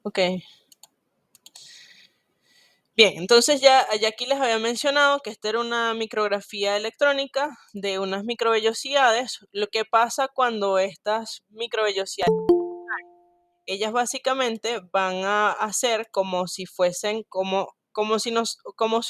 Ok. Bien, entonces ya aquí les había mencionado que esta era una micrografía electrónica de unas microvellosidades. Lo que pasa cuando estas microvellosidades, ellas básicamente van a hacer como si fuesen como si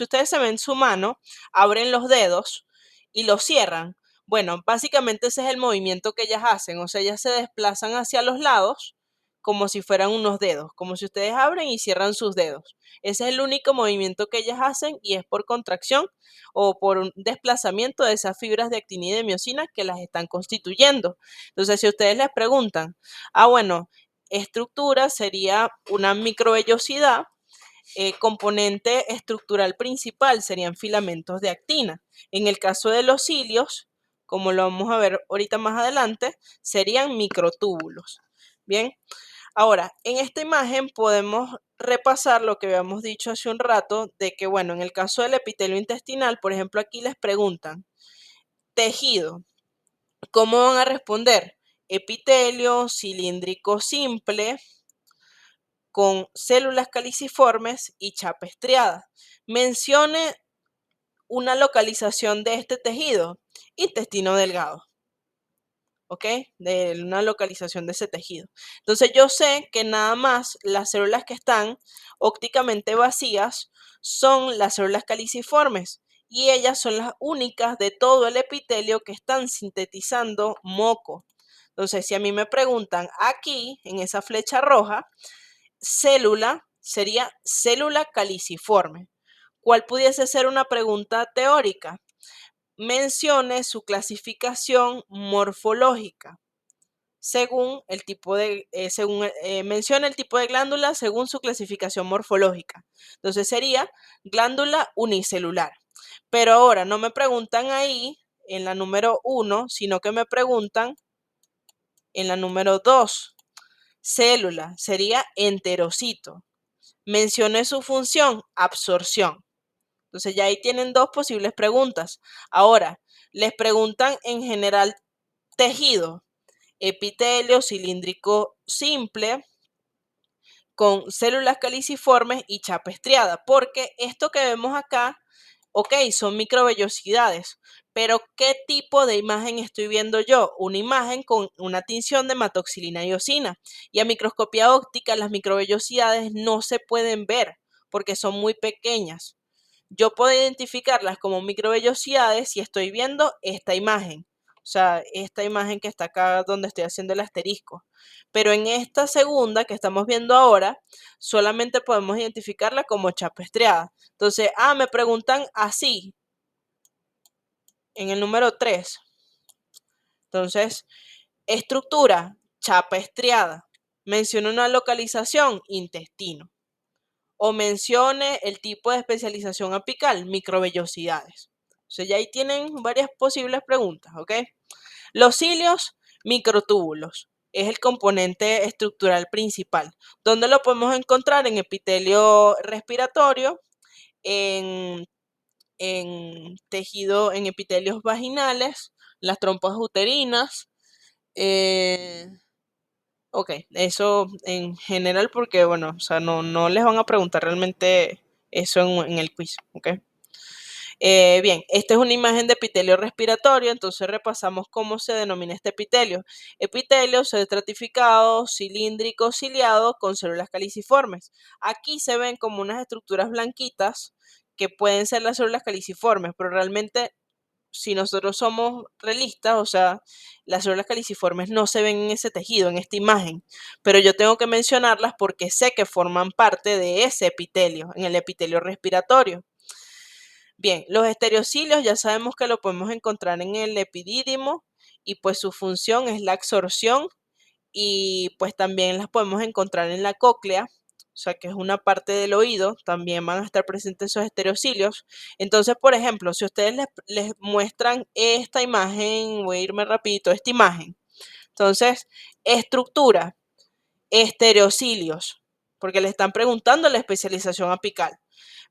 ustedes se ven su mano, abren los dedos y los cierran. Bueno, básicamente ese es el movimiento que ellas hacen, o sea, ellas se desplazan hacia los lados como si fueran unos dedos, como si ustedes abren y cierran sus dedos. Ese es el único movimiento que ellas hacen y es por contracción o por un desplazamiento de esas fibras de actina y de miosina que las están constituyendo. Entonces, si ustedes les preguntan, bueno, estructura sería una microvellosidad, componente estructural principal serían filamentos de actina. En el caso de los cilios, como lo vamos a ver ahorita más adelante, serían microtúbulos. Bien, ahora, en esta imagen podemos repasar lo que habíamos dicho hace un rato, de que, bueno, en el caso del epitelio intestinal, por ejemplo, aquí les preguntan, tejido, ¿cómo van a responder? Epitelio cilíndrico simple, con células caliciformes y chapa estriada. Mencione una localización de este tejido, intestino delgado, ¿ok? De una localización de ese tejido. Entonces yo sé que nada más las células que están ópticamente vacías son las células caliciformes y ellas son las únicas de todo el epitelio que están sintetizando moco. Entonces, si a mí me preguntan aquí, en esa flecha roja, célula sería célula caliciforme. ¿Cuál pudiese ser una pregunta teórica? Mencione su clasificación morfológica según el tipo de, menciona el tipo de glándula según su clasificación morfológica. Entonces sería glándula unicelular. Pero ahora no me preguntan ahí en la número 1, sino que me preguntan en la número 2. Célula sería enterocito. Mencione su función, absorción. Entonces ya ahí tienen dos posibles preguntas. Ahora, les preguntan en general tejido, epitelio cilíndrico simple con células caliciformes y chapa estriada, porque esto que vemos acá, ok, son microvellosidades, pero ¿qué tipo de imagen estoy viendo yo? Una imagen con una tinción de hematoxilina y eosina, y a microscopía óptica las microvellosidades no se pueden ver porque son muy pequeñas. Yo puedo identificarlas como microvellosidades si estoy viendo esta imagen, o sea, esta imagen que está acá donde estoy haciendo el asterisco. Pero en esta segunda que estamos viendo ahora, solamente podemos identificarla como chapa estriada. Entonces, me preguntan así, en el número 3. Entonces, estructura, chapa estriada. Menciona una localización, intestino. O mencione el tipo de especialización apical, microvellosidades. Entonces ya ahí tienen varias posibles preguntas, ¿ok? Los cilios, microtúbulos, es el componente estructural principal. ¿Dónde lo podemos encontrar? En epitelio respiratorio, en, tejido, en epitelios vaginales, las trompas uterinas, ok, eso en general porque, bueno, o sea, no les van a preguntar realmente eso en el quiz, ok. Bien, esta es una imagen de epitelio respiratorio, entonces repasamos cómo se denomina este epitelio. Epitelio estratificado, cilíndrico, ciliado, con células caliciformes. Aquí se ven como unas estructuras blanquitas que pueden ser las células caliciformes, pero realmente si nosotros somos realistas, o sea, las células caliciformes no se ven en ese tejido, en esta imagen, pero yo tengo que mencionarlas porque sé que forman parte de ese epitelio, en el epitelio respiratorio. Bien, los estereocilios ya sabemos que lo podemos encontrar en el epidídimo y pues su función es la absorción y pues también las podemos encontrar en la cóclea, o sea que es una parte del oído, también van a estar presentes esos estereocilios. Entonces, por ejemplo, si ustedes les muestran esta imagen, voy a irme rapidito, esta imagen. Entonces, estructura, estereocilios, porque le están preguntando la especialización apical.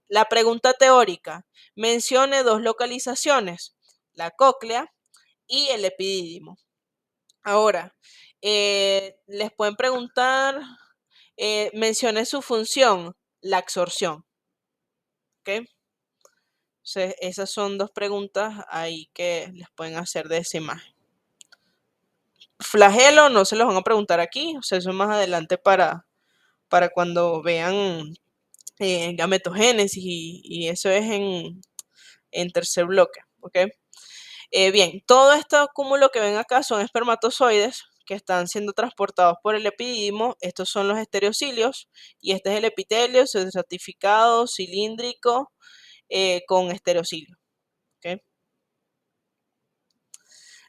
La pregunta teórica, mencione dos localizaciones, la cóclea y el epidídimo. Ahora, les pueden preguntar Mencione su función, la absorción. ¿Ok? Entonces, esas son dos preguntas ahí que les pueden hacer de esa imagen. Flagelo no se los van a preguntar aquí, o sea, eso más adelante para cuando vean gametogénesis y eso es en tercer bloque, ¿ok? Bien, todo este cúmulo que ven acá son espermatozoides que están siendo transportados por el epididimo. Estos son los estereocilios y este es el epitelio estratificado, cilíndrico, con estereocilio. ¿Ok?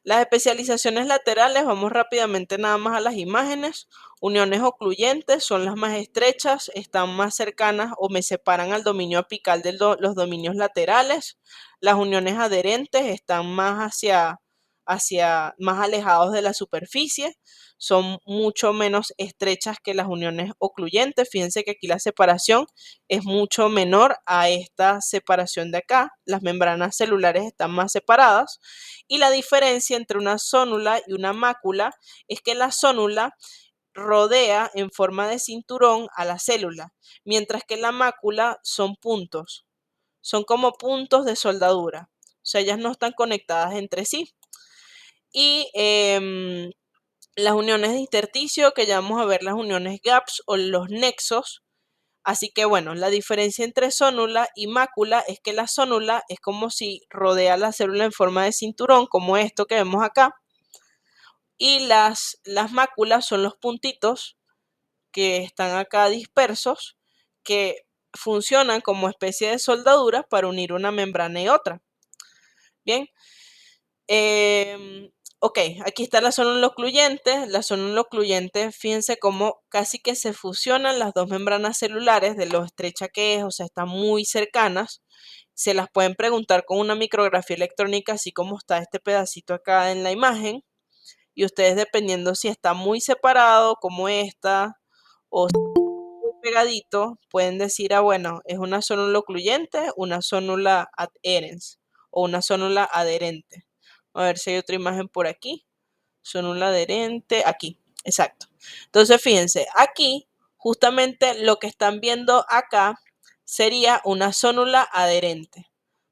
Las especializaciones laterales, vamos rápidamente nada más a las imágenes. Uniones ocluyentes son las más estrechas, están más cercanas o me separan al dominio apical de los dominios laterales. Las uniones adherentes están más más alejados de la superficie, son mucho menos estrechas que las uniones ocluyentes. Fíjense que aquí la separación es mucho menor a esta separación de acá. Las membranas celulares están más separadas. Y la diferencia entre una zónula y una mácula es que la zónula rodea en forma de cinturón a la célula, mientras que la mácula son puntos, son como puntos de soldadura, o sea, ellas no están conectadas entre sí. Y las uniones de intersticio, que ya vamos a ver las uniones gaps o los nexos. Así que bueno, la diferencia entre zónula y mácula es que la zónula es como si rodea la célula en forma de cinturón, como esto que vemos acá, y las máculas son los puntitos que están acá dispersos, que funcionan como especie de soldadura para unir una membrana y otra. Bien, ok, aquí está la zónula ocluyente. La zónula ocluyente, fíjense cómo casi que se fusionan las dos membranas celulares de lo estrecha que es, o sea, están muy cercanas. Se las pueden preguntar con una micrografía electrónica, así como está este pedacito acá en la imagen. Y ustedes, dependiendo si está muy separado, como esta, o muy pegadito, pueden decir, ah, bueno, es una zónula ocluyente, una zónula adherens o una zónula adherente. A ver si hay otra imagen por aquí. Zónula adherente, aquí, exacto. Entonces, fíjense, aquí, justamente lo que están viendo acá sería una zónula adherente.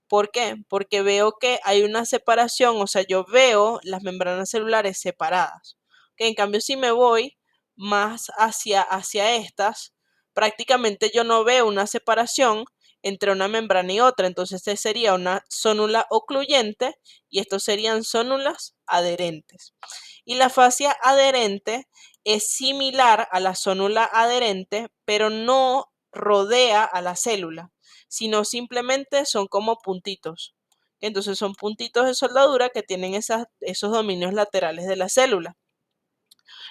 ¿Por qué? Porque veo que hay una separación, o sea, yo veo las membranas celulares separadas. Que en cambio, si me voy más hacia estas, prácticamente yo no veo una separación entre una membrana y otra. Entonces, este sería una zónula ocluyente y estos serían zónulas adherentes. Y la fascia adherente es similar a la zónula adherente, pero no rodea a la célula, sino simplemente son como puntitos. Entonces son puntitos de soldadura que tienen esos dominios laterales de la célula.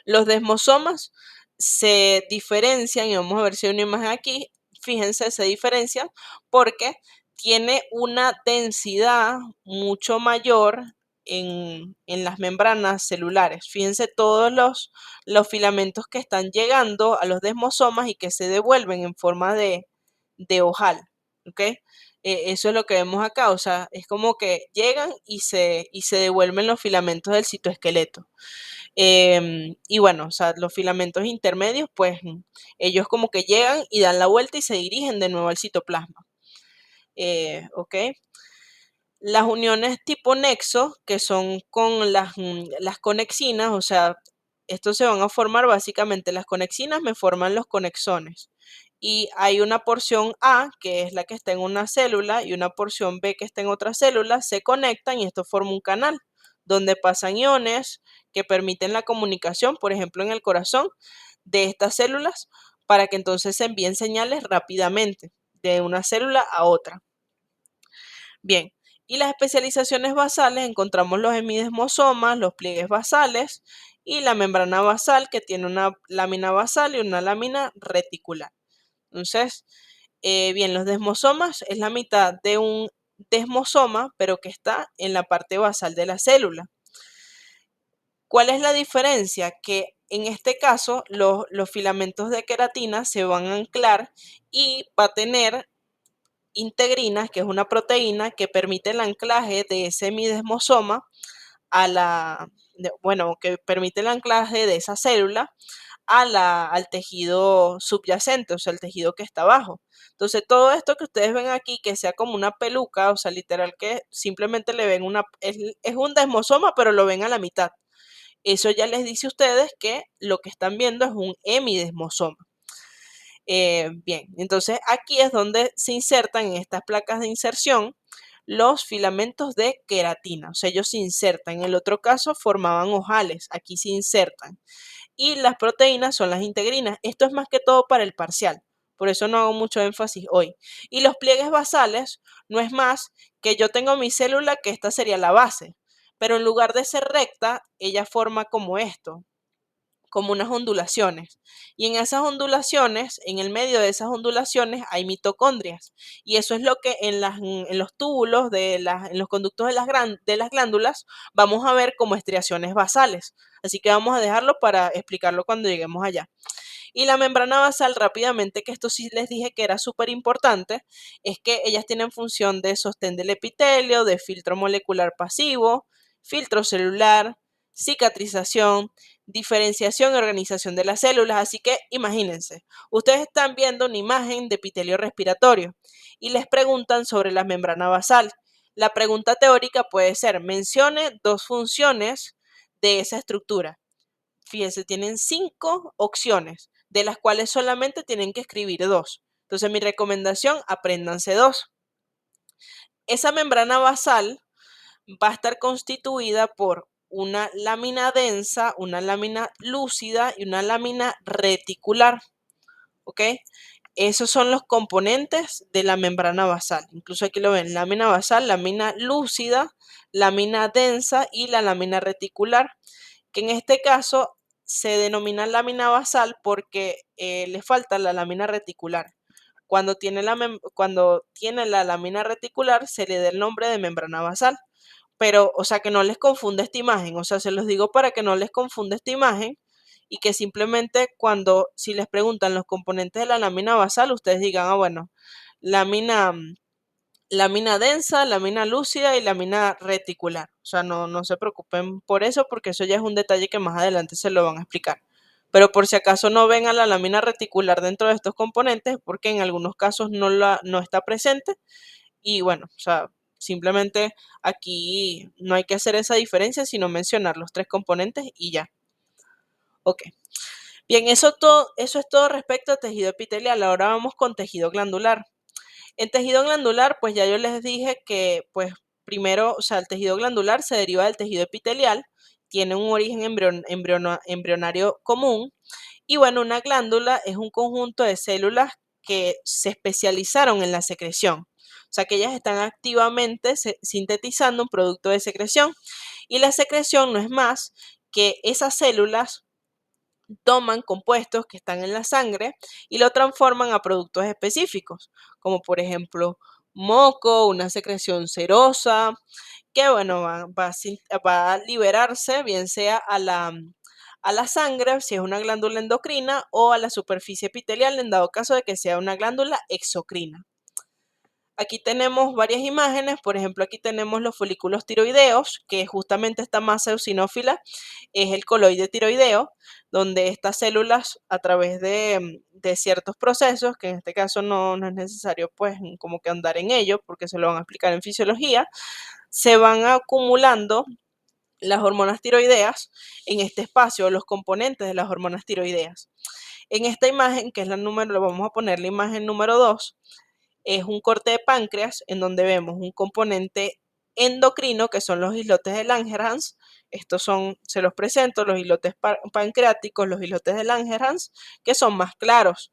Los desmosomas se diferencian, y vamos a ver si hay una imagen aquí, fíjense, se diferencian porque tiene una densidad mucho mayor en las membranas celulares. Fíjense todos los filamentos que están llegando a los desmosomas y que se devuelven en forma de ojal, ¿ok? Eso es lo que vemos acá, o sea, es como que llegan y se devuelven los filamentos del citoesqueleto. Y bueno, o sea, los filamentos intermedios, pues ellos como que llegan y dan la vuelta y se dirigen de nuevo al citoplasma. ¿Ok? Las uniones tipo nexo, que son con las conexinas, o sea, estos se van a formar básicamente, las conexinas me forman los conexones. Y hay una porción A, que es la que está en una célula, y una porción B que está en otra célula, se conectan y esto forma un canal donde pasan iones que permiten la comunicación, por ejemplo, en el corazón de estas células, para que entonces se envíen señales rápidamente de una célula a otra. Bien, y las especializaciones basales encontramos los hemidesmosomas, los pliegues basales y la membrana basal, que tiene una lámina basal y una lámina reticular. Entonces, bien, los desmosomas es la mitad de un desmosoma, pero que está en la parte basal de la célula. ¿Cuál es la diferencia? Que en este caso los filamentos de queratina se van a anclar y va a tener integrinas, que es una proteína que permite el anclaje de ese hemidesmosoma bueno, que permite el anclaje de esa célula al tejido subyacente, o sea, el tejido que está abajo. Entonces, todo esto que ustedes ven aquí, que sea como una peluca, o sea, literal que simplemente le ven es un desmosoma, pero lo ven a la mitad. Eso ya les dice a ustedes que lo que están viendo es un hemidesmosoma. Bien, entonces aquí es donde se insertan en estas placas de inserción los filamentos de queratina, o sea, ellos se insertan. En el otro caso formaban ojales, aquí se insertan. Y las proteínas son las integrinas. Esto es más que todo para el parcial, por eso no hago mucho énfasis hoy. Y los pliegues basales no es más que yo tengo mi célula, que esta sería la base, pero en lugar de ser recta, ella forma como esto, como unas ondulaciones. Y en esas ondulaciones, en el medio de esas ondulaciones, hay mitocondrias. Y eso es lo que en los túbulos, en los conductos de las glándulas, vamos a ver como estriaciones basales. Así que vamos a dejarlo para explicarlo cuando lleguemos allá. Y la membrana basal, rápidamente, que esto sí les dije que era súper importante, es que ellas tienen función de sostén del epitelio, de filtro molecular pasivo, filtro celular, cicatrización, diferenciación y organización de las células. Así que imagínense, ustedes están viendo una imagen de epitelio respiratorio y les preguntan sobre la membrana basal. La pregunta teórica puede ser: mencione dos funciones de esa estructura. Fíjense, tienen 5 opciones, de las cuales solamente tienen que escribir 2. Entonces, mi recomendación: apréndanse 2. Esa membrana basal va a estar constituida por una lámina densa, una lámina lúcida y una lámina reticular. ¿Ok? Esos son los componentes de la membrana basal. Incluso aquí lo ven: lámina basal, lámina lúcida, lámina densa y la lámina reticular, que en este caso se denomina lámina basal porque le falta la lámina reticular. Cuando tiene la lámina reticular se le da el nombre de membrana basal. Pero, o sea, que no les confunda esta imagen, o sea, se los digo para que no les confunda esta imagen y que simplemente si les preguntan los componentes de la lámina basal, ustedes digan: ah, bueno, lámina, lámina densa, lámina lúcida y lámina reticular. O sea, no se preocupen por eso, porque eso ya es un detalle que más adelante se lo van a explicar. Pero por si acaso no ven a la lámina reticular dentro de estos componentes, porque en algunos casos no está presente. Y bueno, o sea, simplemente aquí no hay que hacer esa diferencia, sino mencionar los 3 componentes y ya. Ok. Bien, eso es todo respecto a tejido epitelial. Ahora vamos con tejido glandular. En tejido glandular, pues ya yo les dije que, pues primero, o sea, el tejido glandular se deriva del tejido epitelial, tiene un origen embrionario común. Y bueno, una glándula es un conjunto de células que se especializaron en la secreción. O sea, que ellas están activamente sintetizando un producto de secreción. Y la secreción no es más que esas células toman compuestos que están en la sangre y lo transforman a productos específicos, como por ejemplo moco, una secreción serosa, que bueno, va a liberarse, bien sea a la sangre, si es una glándula endocrina, o a la superficie epitelial, en dado caso de que sea una glándula exocrina. Aquí tenemos varias imágenes. Por ejemplo, aquí tenemos los folículos tiroideos, que justamente esta masa eosinófila es el coloide tiroideo, donde estas células, a través de ciertos procesos, que en este caso no es necesario pues como que andar en ello, porque se lo van a explicar en fisiología, se van acumulando las hormonas tiroideas en este espacio, los componentes de las hormonas tiroideas. En esta imagen, que es le vamos a poner la imagen número 2, es un corte de páncreas en donde vemos un componente endocrino, que son los islotes de Langerhans. Estos se los presento: los islotes pancreáticos, los islotes de Langerhans, que son más claros.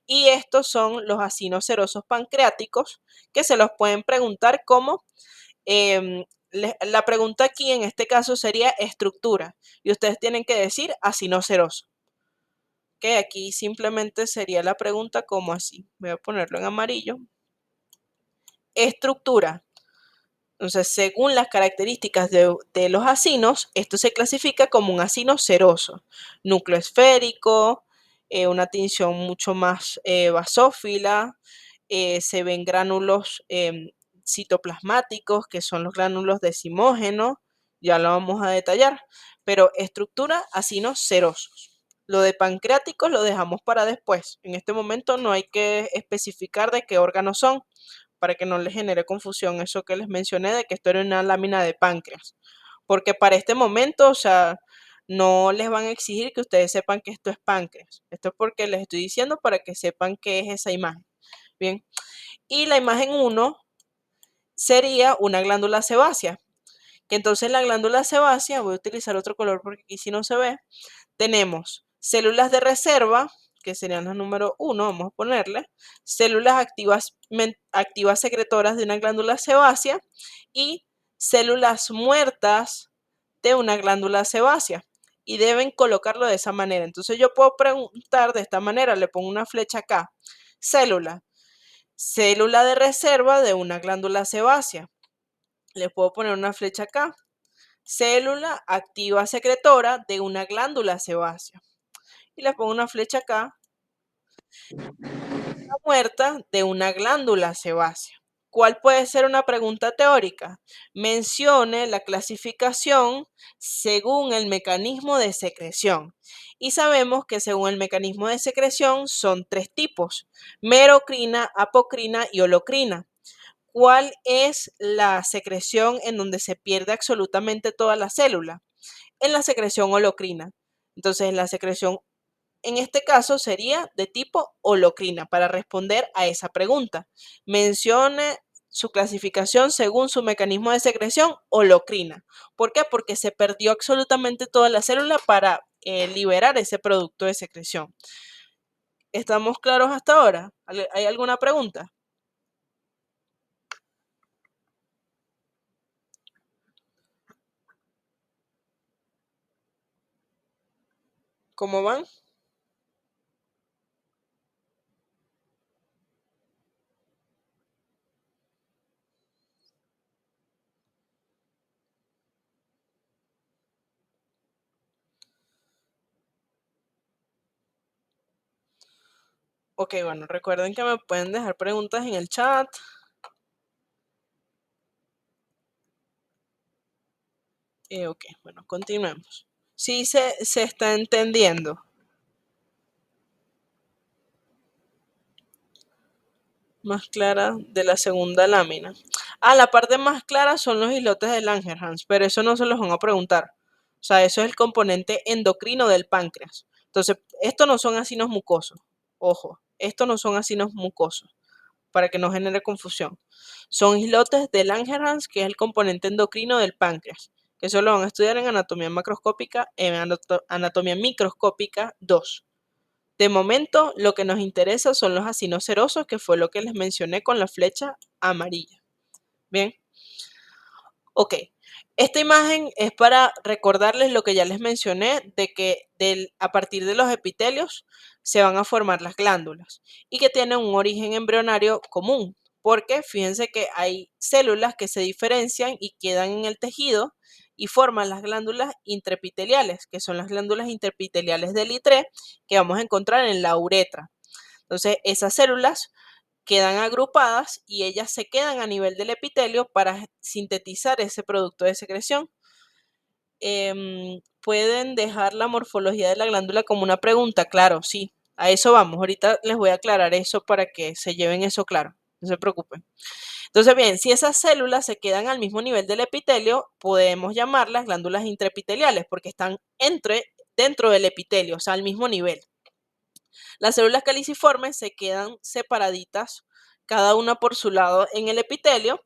Y estos son los acinos serosos pancreáticos, que se los pueden preguntar como, la pregunta aquí en este caso sería estructura, y ustedes tienen que decir acino seroso. Que aquí simplemente sería la pregunta como así. Voy a ponerlo en amarillo. Estructura. Entonces, según las características de los acinos, esto se clasifica como un acino seroso: núcleo esférico, una tinción mucho más basófila, se ven gránulos citoplasmáticos, que son los gránulos decimógenos, ya lo vamos a detallar, pero estructura: acinos serosos. Lo de pancreáticos lo dejamos para después. En este momento no hay que especificar de qué órganos son para que no les genere confusión eso que les mencioné de que esto era una lámina de páncreas. Porque para este momento, o sea, no les van a exigir que ustedes sepan que esto es páncreas. Esto es porque les estoy diciendo para que sepan qué es esa imagen. Bien. Y la imagen 1 sería una glándula sebácea. Que entonces la glándula sebácea, voy a utilizar otro color porque aquí sí no se ve, tenemos células de reserva, que serían las número 1, vamos a ponerle, células activas secretoras de una glándula sebácea y células muertas de una glándula sebácea. Y deben colocarlo de esa manera. Entonces yo puedo preguntar de esta manera, le pongo una flecha acá. Célula, célula de reserva de una glándula sebácea. Le puedo poner una flecha acá. Célula activa secretora de una glándula sebácea. Y le pongo una flecha acá, muerta de una glándula sebácea. ¿Cuál puede ser una pregunta teórica? Mencione la clasificación según el mecanismo de secreción. Y sabemos que según el mecanismo de secreción son tres tipos: merocrina, apocrina y holocrina. ¿Cuál es la secreción en donde se pierde absolutamente toda la célula? En la secreción holocrina. Entonces, la secreción en este caso sería de tipo holocrina para responder a esa pregunta. Mencione su clasificación según su mecanismo de secreción holocrina. ¿Por qué? Porque se perdió absolutamente toda la célula para liberar ese producto de secreción. ¿Estamos claros hasta ahora? ¿Hay alguna pregunta? ¿Cómo van? Ok, bueno, recuerden que me pueden dejar preguntas en el chat. Ok, bueno, continuemos. Sí se está entendiendo. Más clara de la segunda lámina. Ah, la parte más clara son los islotes de Langerhans, pero eso no se los van a preguntar. O sea, eso es el componente endocrino del páncreas. Entonces, estos no son acinos mucosos. Ojo, estos no son acinos mucosos, para que no genere confusión. Son islotes de Langerhans, que es el componente endocrino del páncreas, que eso lo van a estudiar en anatomía macroscópica, en anatomía microscópica 2. De momento, lo que nos interesa son los acinos serosos, que fue lo que les mencioné con la flecha amarilla. Bien. Ok. Esta imagen es para recordarles lo que ya les mencioné, de que a partir de los epitelios se van a formar las glándulas y que tienen un origen embrionario común, porque fíjense que hay células que se diferencian y quedan en el tejido y forman las glándulas intraepiteliales, que son las glándulas intraepiteliales del I3 que vamos a encontrar en la uretra. Entonces, esas células quedan agrupadas y ellas se quedan a nivel del epitelio para sintetizar ese producto de secreción. ¿Pueden dejar la morfología de la glándula como una pregunta? Claro, sí, a eso vamos. Ahorita les voy a aclarar eso para que se lleven eso claro, no se preocupen. Entonces, bien, si esas células se quedan al mismo nivel del epitelio, podemos llamarlas glándulas intraepiteliales porque están dentro del epitelio, o sea, al mismo nivel. Las células caliciformes se quedan separaditas, cada una por su lado en el epitelio.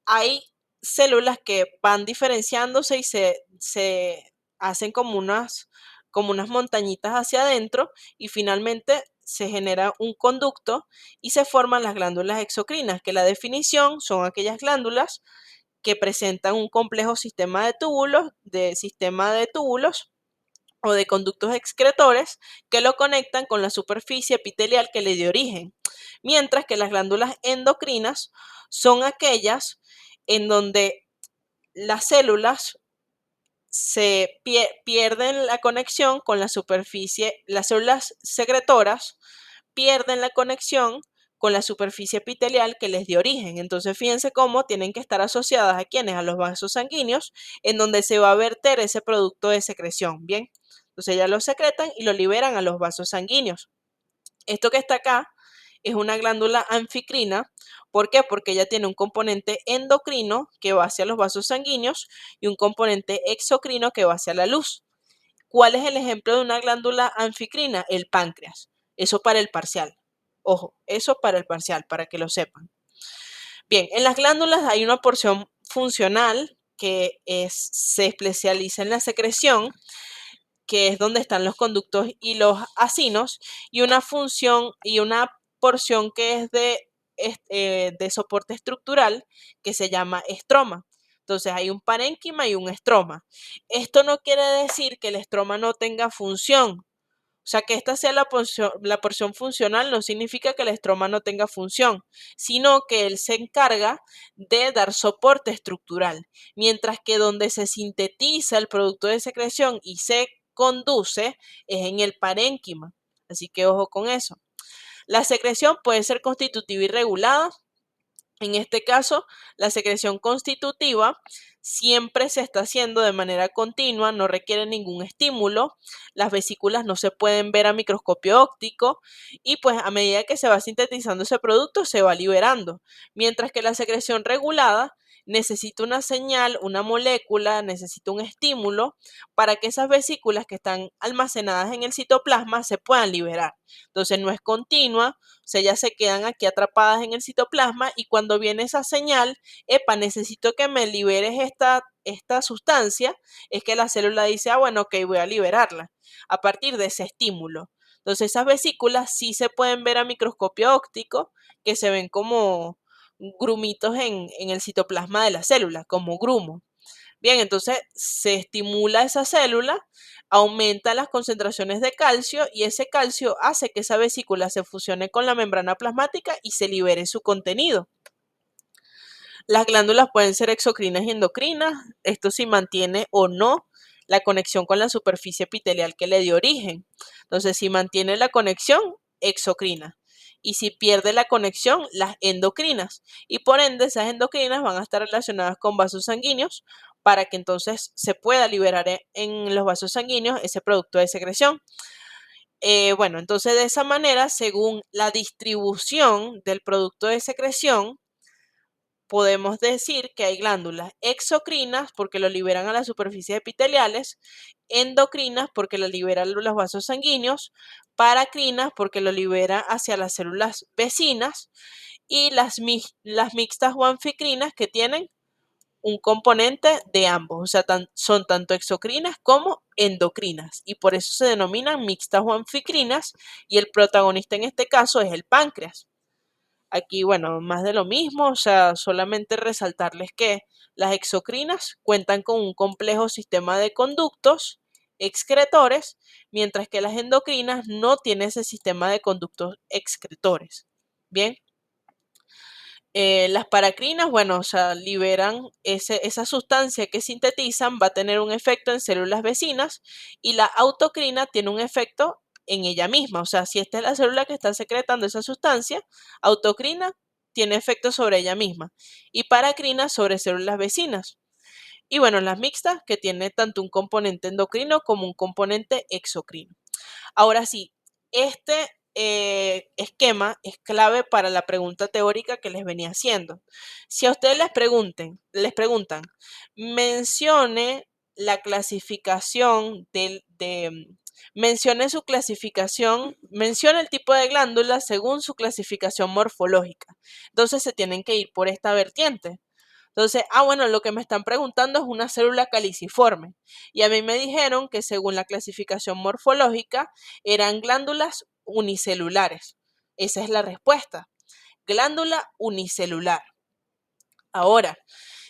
Hay células que van diferenciándose y se hacen como unas montañitas hacia adentro y finalmente se genera un conducto y se forman las glándulas exocrinas, que la definición son aquellas glándulas que presentan un complejo sistema de túbulos o de conductos excretores que lo conectan con la superficie epitelial que le dio origen, mientras que las glándulas endocrinas son aquellas en donde las células se pierden la conexión con la superficie, las células secretoras pierden la conexión con la superficie epitelial que les dio origen. Entonces, fíjense cómo tienen que estar asociadas a quienes, a los vasos sanguíneos, en donde se va a verter ese producto de secreción. Bien, Entonces ya lo secretan y lo liberan a los vasos sanguíneos. Esto que está acá es una glándula anficrina. ¿Por qué? Porque ella tiene un componente endocrino que va hacia los vasos sanguíneos y un componente exocrino que va hacia la luz. ¿Cuál es el ejemplo de una glándula anficrina? El páncreas. Eso para el parcial. Ojo, eso para el parcial, para que lo sepan. Bien, en las glándulas hay una porción funcional que se especializa en la secreción, que es donde están los conductos y los acinos, y una función y una porción que es de soporte estructural que se llama estroma. Entonces hay un parénquima y un estroma. Esto no quiere decir que el estroma no tenga función. O sea, que esta sea la porción funcional no significa que el estroma no tenga función, sino que él se encarga de dar soporte estructural, mientras que donde se sintetiza el producto de secreción y se conduce es en el parénquima. Así que ojo con eso. La secreción puede ser constitutiva y regulada. En este caso, la secreción constitutiva siempre se está haciendo de manera continua, no requiere ningún estímulo, las vesículas no se pueden ver a microscopio óptico y pues a medida que se va sintetizando ese producto se va liberando, mientras que la secreción regulada necesita una señal, una molécula, necesita un estímulo para que esas vesículas que están almacenadas en el citoplasma se puedan liberar. Entonces no es continua, o sea, ellas se quedan aquí atrapadas en el citoplasma y cuando viene esa señal, epa, necesito que me liberes esta sustancia, es que la célula dice, ah, bueno, ok, voy a liberarla a partir de ese estímulo. Entonces esas vesículas sí se pueden ver a microscopio óptico, que se ven como grumitos en el citoplasma de la célula, como grumo. Bien, entonces se estimula esa célula, aumenta las concentraciones de calcio y ese calcio hace que esa vesícula se fusione con la membrana plasmática y se libere su contenido. Las glándulas pueden ser exocrinas y endocrinas, esto si mantiene o no la conexión con la superficie epitelial que le dio origen. Entonces, si mantiene la conexión, exocrina. Y si pierde la conexión, las endocrinas. Y por ende, esas endocrinas van a estar relacionadas con vasos sanguíneos para que entonces se pueda liberar en los vasos sanguíneos ese producto de secreción. Bueno, entonces de esa manera, según la distribución del producto de secreción, podemos decir que hay glándulas exocrinas porque lo liberan a las superficies epiteliales, endocrinas porque lo liberan los vasos sanguíneos, paracrinas porque lo libera hacia las células vecinas y las mixtas o anficrinas que tienen un componente de ambos, o sea, son tanto exocrinas como endocrinas y por eso se denominan mixtas o anficrinas y el protagonista en este caso es el páncreas. Aquí, bueno, más de lo mismo, o sea, solamente resaltarles que las exocrinas cuentan con un complejo sistema de conductos excretores, mientras que las endocrinas no tienen ese sistema de conductos excretores. Bien, las paracrinas, bueno, o sea, liberan esa sustancia que sintetizan, va a tener un efecto en células vecinas y la autocrina tiene un efecto en ella misma. O sea, si esta es la célula que está secretando esa sustancia, autocrina tiene efecto sobre ella misma y paracrina sobre células vecinas. Y bueno, las mixtas que tiene tanto un componente endocrino como un componente exocrino. Ahora sí, este esquema es clave para la pregunta teórica que les venía haciendo. Si a ustedes les preguntan, mencione la clasificación mencione su clasificación, mencione el tipo de glándula según su clasificación morfológica. Entonces se tienen que ir por esta vertiente. Entonces, bueno, lo que me están preguntando es una célula caliciforme. Y a mí me dijeron que según la clasificación morfológica eran glándulas unicelulares. Esa es la respuesta. Glándula unicelular. Ahora,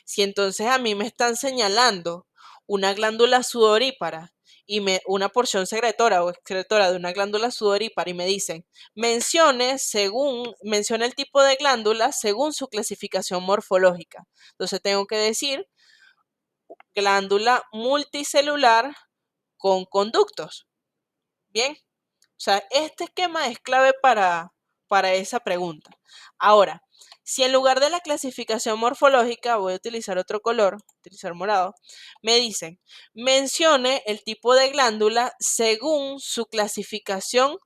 si entonces a mí me están señalando una glándula sudorípara y una porción secretora o excretora de una glándula sudorípara y me dicen, mencione el tipo de glándula según su clasificación morfológica. Entonces tengo que decir glándula multicelular con conductos. Bien, o sea, este esquema es clave para esa pregunta. Ahora, Si en lugar de la clasificación morfológica voy a utilizar otro color, utilizar morado, me dicen, mencione el tipo de glándula según su clasificación,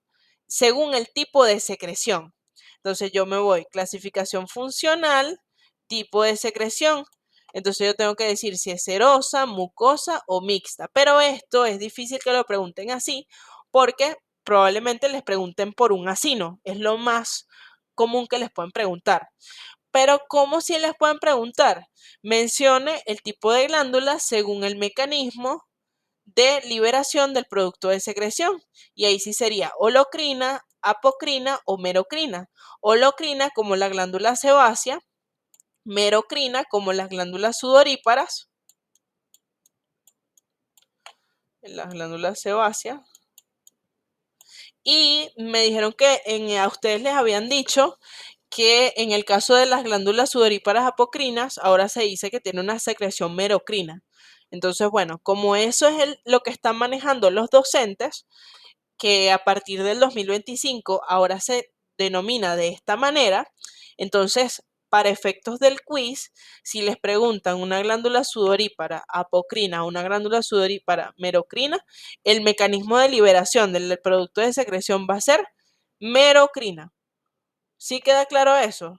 según el tipo de secreción. Entonces yo me voy, clasificación funcional, tipo de secreción. Entonces yo tengo que decir si es serosa, mucosa o mixta. Pero esto es difícil que lo pregunten así porque probablemente les pregunten por un asino. Es lo más común que les pueden preguntar. Pero ¿cómo si les pueden preguntar? Mencione el tipo de glándula según el mecanismo de liberación del producto de secreción. Y ahí sí sería holocrina, apocrina o merocrina. Holocrina como la glándula sebácea, merocrina como las glándulas sudoríparas, las glándulas sebáceas. Y me dijeron que a ustedes les habían dicho que en el caso de las glándulas sudoríparas apocrinas, ahora se dice que tiene una secreción merocrina. Entonces, bueno, como eso es lo que están manejando los docentes, que a partir del 2025 ahora se denomina de esta manera, entonces, para efectos del quiz, si les preguntan una glándula sudorípara apocrina o una glándula sudorípara merocrina, el mecanismo de liberación del producto de secreción va a ser merocrina. ¿Sí queda claro eso?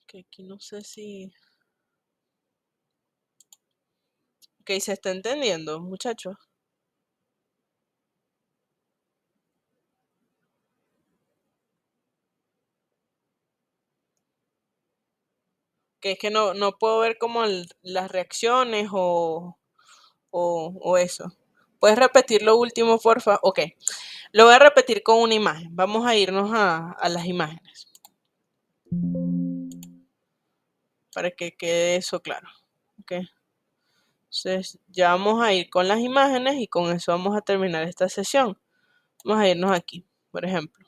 Que aquí no sé si... Ok, se está entendiendo, muchachos. Que es que no puedo ver como las reacciones o eso. ¿Puedes repetir lo último, porfa? Ok, lo voy a repetir con una imagen. Vamos a irnos a las imágenes para que quede eso claro. Ok, entonces ya vamos a ir con las imágenes y con eso vamos a terminar esta sesión. Vamos a irnos aquí, por ejemplo.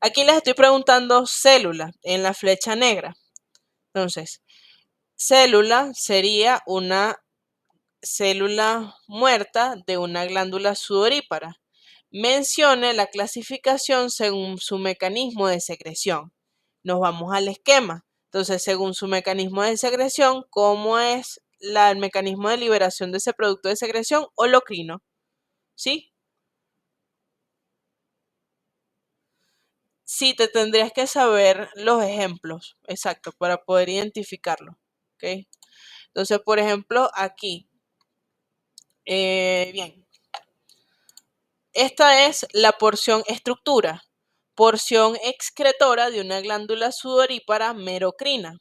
Aquí les estoy preguntando célula en la flecha negra. Entonces, célula sería una célula muerta de una glándula sudorípara. Mencione la clasificación según su mecanismo de secreción. Nos vamos al esquema. Entonces, según su mecanismo de secreción, ¿cómo es el mecanismo de liberación de ese producto de secreción? Holocrino. ¿Sí? Sí, te tendrías que saber los ejemplos, exacto, para poder identificarlo. ¿Ok? Entonces, por ejemplo, aquí, bien, esta es la porción estructura, porción excretora de una glándula sudorípara merocrina.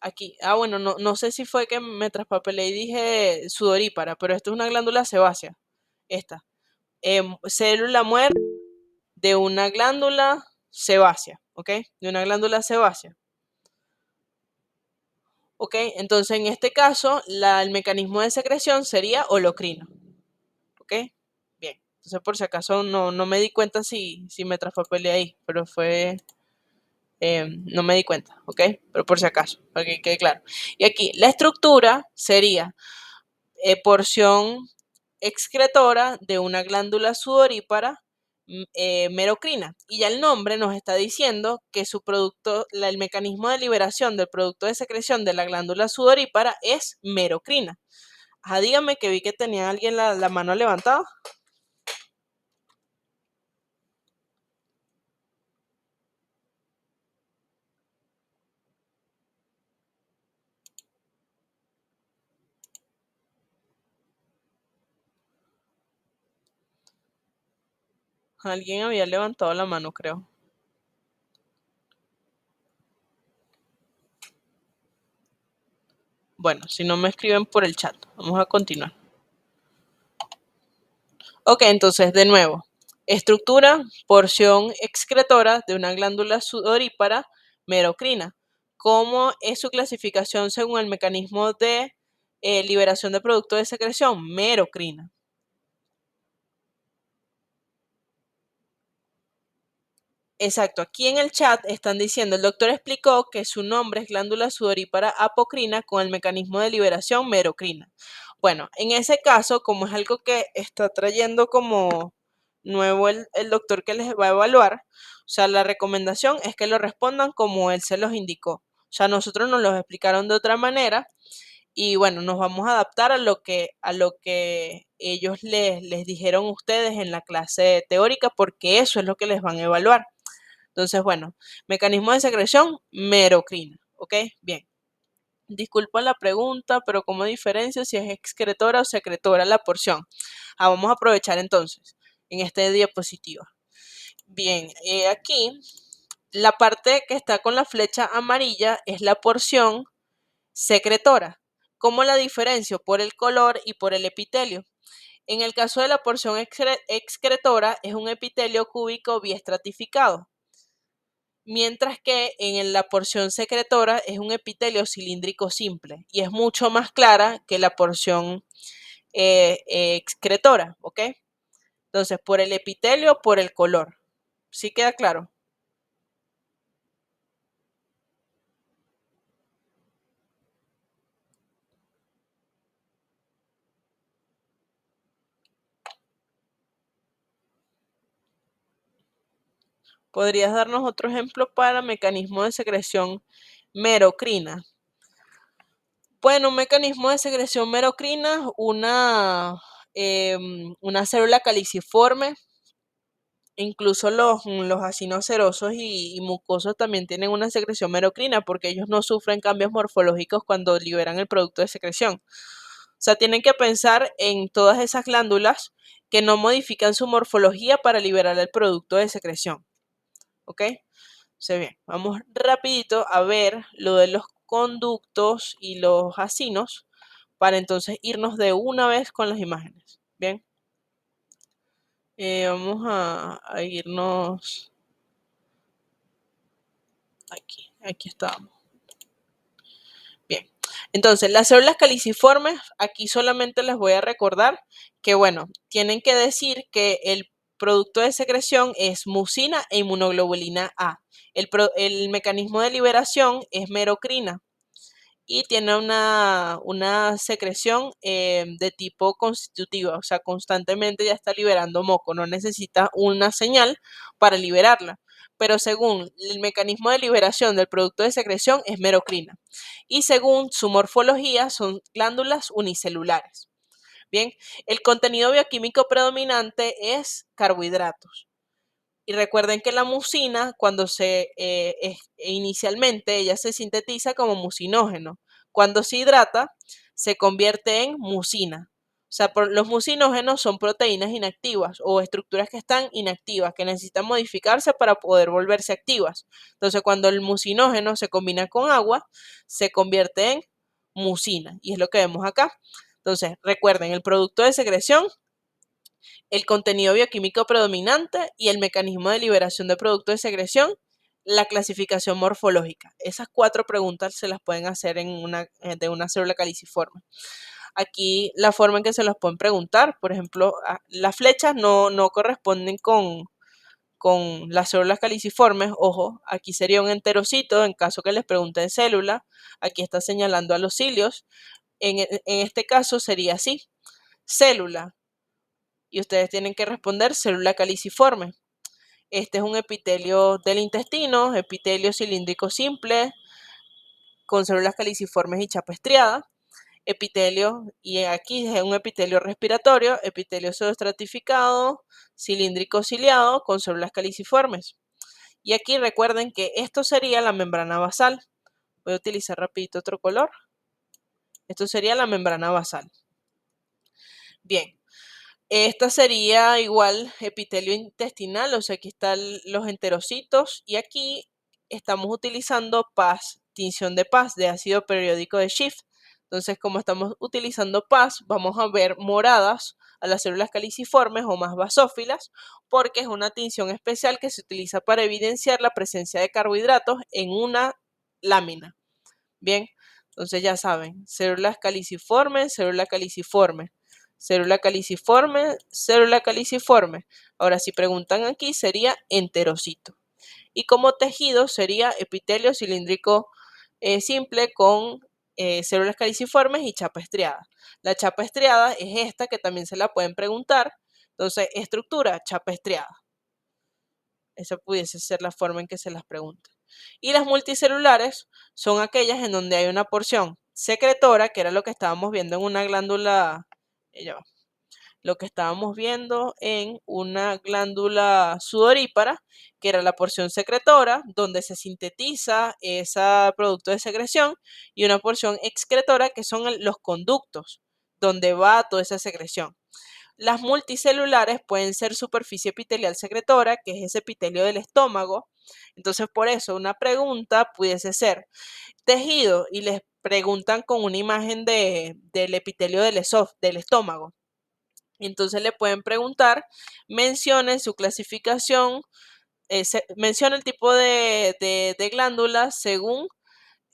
Aquí, bueno, no sé si fue que me traspapelé y dije sudorípara, pero esto es una glándula sebácea. Esta. Célula muerta de una glándula sebácea, ¿ok? De una glándula sebácea. ¿Ok? Entonces, en este caso, el mecanismo de secreción sería holocrino. ¿Ok? Bien. Entonces, por si acaso, no me di cuenta si me traspapelé ahí, pero no me di cuenta, ¿ok? Pero por si acaso, para que quede claro. Y aquí, la estructura sería porción excretora de una glándula sudorípara merocrina. Y ya el nombre nos está diciendo que su producto, el mecanismo de liberación del producto de secreción de la glándula sudorípara es merocrina. Ajá, dígame que vi que tenía alguien la mano levantada. Alguien había levantado la mano, creo. Bueno, si no me escriben por el chat, vamos a continuar. Ok, entonces de nuevo, estructura, porción excretora de una glándula sudorípara merocrina. ¿Cómo es su clasificación según el mecanismo de liberación de producto de secreción? Merocrina. Exacto, aquí en el chat están diciendo, el doctor explicó que su nombre es glándula sudorípara apocrina con el mecanismo de liberación merocrina. Bueno, en ese caso, como es algo que está trayendo como nuevo el doctor que les va a evaluar, o sea, la recomendación es que lo respondan como él se los indicó. O sea, nosotros nos los explicaron de otra manera y bueno, nos vamos a adaptar a lo que ellos les dijeron a ustedes en la clase teórica porque eso es lo que les van a evaluar. Entonces, bueno, mecanismo de secreción, merocrina, ¿ok? Bien. Disculpa la pregunta, pero ¿cómo diferencio si es excretora o secretora la porción? Vamos a aprovechar entonces en este diapositiva. Bien, aquí la parte que está con la flecha amarilla es la porción secretora. ¿Cómo la diferencio? Por el color y por el epitelio. En el caso de la porción excretora es un epitelio cúbico biestratificado, mientras que en la porción secretora es un epitelio cilíndrico simple y es mucho más clara que la porción excretora, ¿ok? Entonces, por el epitelio, por el color. ¿Sí queda claro? ¿Podrías darnos otro ejemplo para mecanismo de secreción merocrina? Bueno, un mecanismo de secreción merocrina, una célula caliciforme. Incluso los acinos serosos y mucosos también tienen una secreción merocrina porque ellos no sufren cambios morfológicos cuando liberan el producto de secreción. O sea, tienen que pensar en todas esas glándulas que no modifican su morfología para liberar el producto de secreción. ¿Ok? Se bien, vamos rapidito a ver lo de los conductos y los acinos para entonces irnos de una vez con las imágenes. Bien, vamos a irnos aquí estamos. Bien, entonces las células caliciformes, aquí solamente les voy a recordar que, bueno, tienen que decir que el producto de secreción es mucina e inmunoglobulina A. El mecanismo de liberación es merocrina y tiene una secreción de tipo constitutiva, o sea, constantemente ya está liberando moco, no necesita una señal para liberarla, pero según el mecanismo de liberación del producto de secreción es merocrina y según su morfología son glándulas unicelulares. Bien, el contenido bioquímico predominante es carbohidratos. Y recuerden que la mucina, cuando inicialmente ella se sintetiza como mucinógeno. Cuando se hidrata, se convierte en mucina. O sea, los mucinógenos son proteínas inactivas o estructuras que están inactivas, que necesitan modificarse para poder volverse activas. Entonces, cuando el mucinógeno se combina con agua, se convierte en mucina. Y es lo que vemos acá. Entonces, recuerden, el producto de secreción, el contenido bioquímico predominante y el mecanismo de liberación de producto de secreción, la clasificación morfológica. Esas 4 preguntas se las pueden hacer de una célula caliciforme. Aquí la forma en que se las pueden preguntar, por ejemplo, las flechas no corresponden con las células caliciformes. Ojo, aquí sería un enterocito en caso que les pregunten célula. Aquí está señalando a los cilios. En este caso sería así, célula, y ustedes tienen que responder célula caliciforme. Este es un epitelio del intestino, epitelio cilíndrico simple, con células caliciformes y chapa estriada. Epitelio, y aquí es un epitelio respiratorio, epitelio pseudoestratificado, cilíndrico ciliado, con células caliciformes. Y aquí recuerden que esto sería la membrana basal. Voy a utilizar rapidito otro color. Esto sería la membrana basal. Bien, esta sería igual epitelio intestinal, o sea, aquí están los enterocitos y aquí estamos utilizando PAS, tinción de PAS, de ácido periódico de Schiff. Entonces, como estamos utilizando PAS, vamos a ver moradas a las células caliciformes o más basófilas, porque es una tinción especial que se utiliza para evidenciar la presencia de carbohidratos en una lámina. Bien, entonces ya saben, células caliciformes, célula caliciforme, célula caliciforme, célula caliciforme. Ahora, si preguntan aquí, sería enterocito. Y como tejido sería epitelio cilíndrico simple con células caliciformes y chapa estriada. La chapa estriada es esta que también se la pueden preguntar. Entonces, estructura, chapa estriada. Esa pudiese ser la forma en que se las pregunta. Y las multicelulares son aquellas en donde hay una porción secretora, que era lo que estábamos viendo en una glándula, ya va, lo que estábamos viendo en una glándula sudorípara, que era la porción secretora, donde se sintetiza ese producto de secreción, y una porción excretora, que son los conductos, donde va toda esa secreción. Las multicelulares pueden ser superficie epitelial secretora, que es ese epitelio del estómago. Entonces, por eso, una pregunta pudiese ser tejido y les preguntan con una imagen del epitelio del estómago. Entonces le pueden preguntar, mencione su clasificación, menciona el tipo de glándula según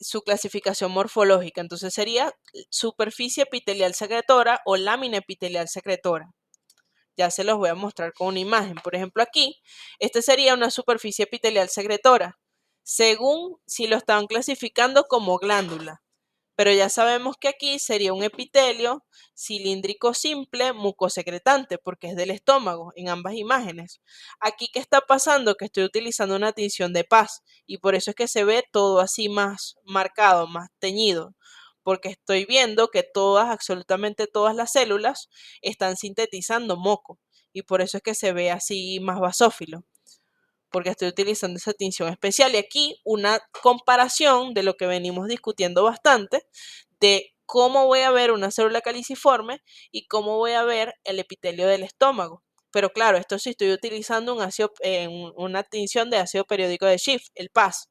su clasificación morfológica. Entonces sería superficie epitelial secretora o lámina epitelial secretora. Ya se los voy a mostrar con una imagen. Por ejemplo, aquí, este sería una superficie epitelial secretora, según si lo estaban clasificando como glándula. Pero ya sabemos que aquí sería un epitelio cilíndrico simple mucosecretante, porque es del estómago en ambas imágenes. Aquí, ¿qué está pasando? Que estoy utilizando una tinción de paz y por eso es que se ve todo así más marcado, más teñido, porque estoy viendo que todas, absolutamente todas las células están sintetizando moco y por eso es que se ve así más basófilo, porque estoy utilizando esa tinción especial. Y aquí una comparación de lo que venimos discutiendo bastante, de cómo voy a ver una célula caliciforme y cómo voy a ver el epitelio del estómago. Pero claro, esto sí estoy utilizando una tinción de ácido periódico de Schiff, el PAS.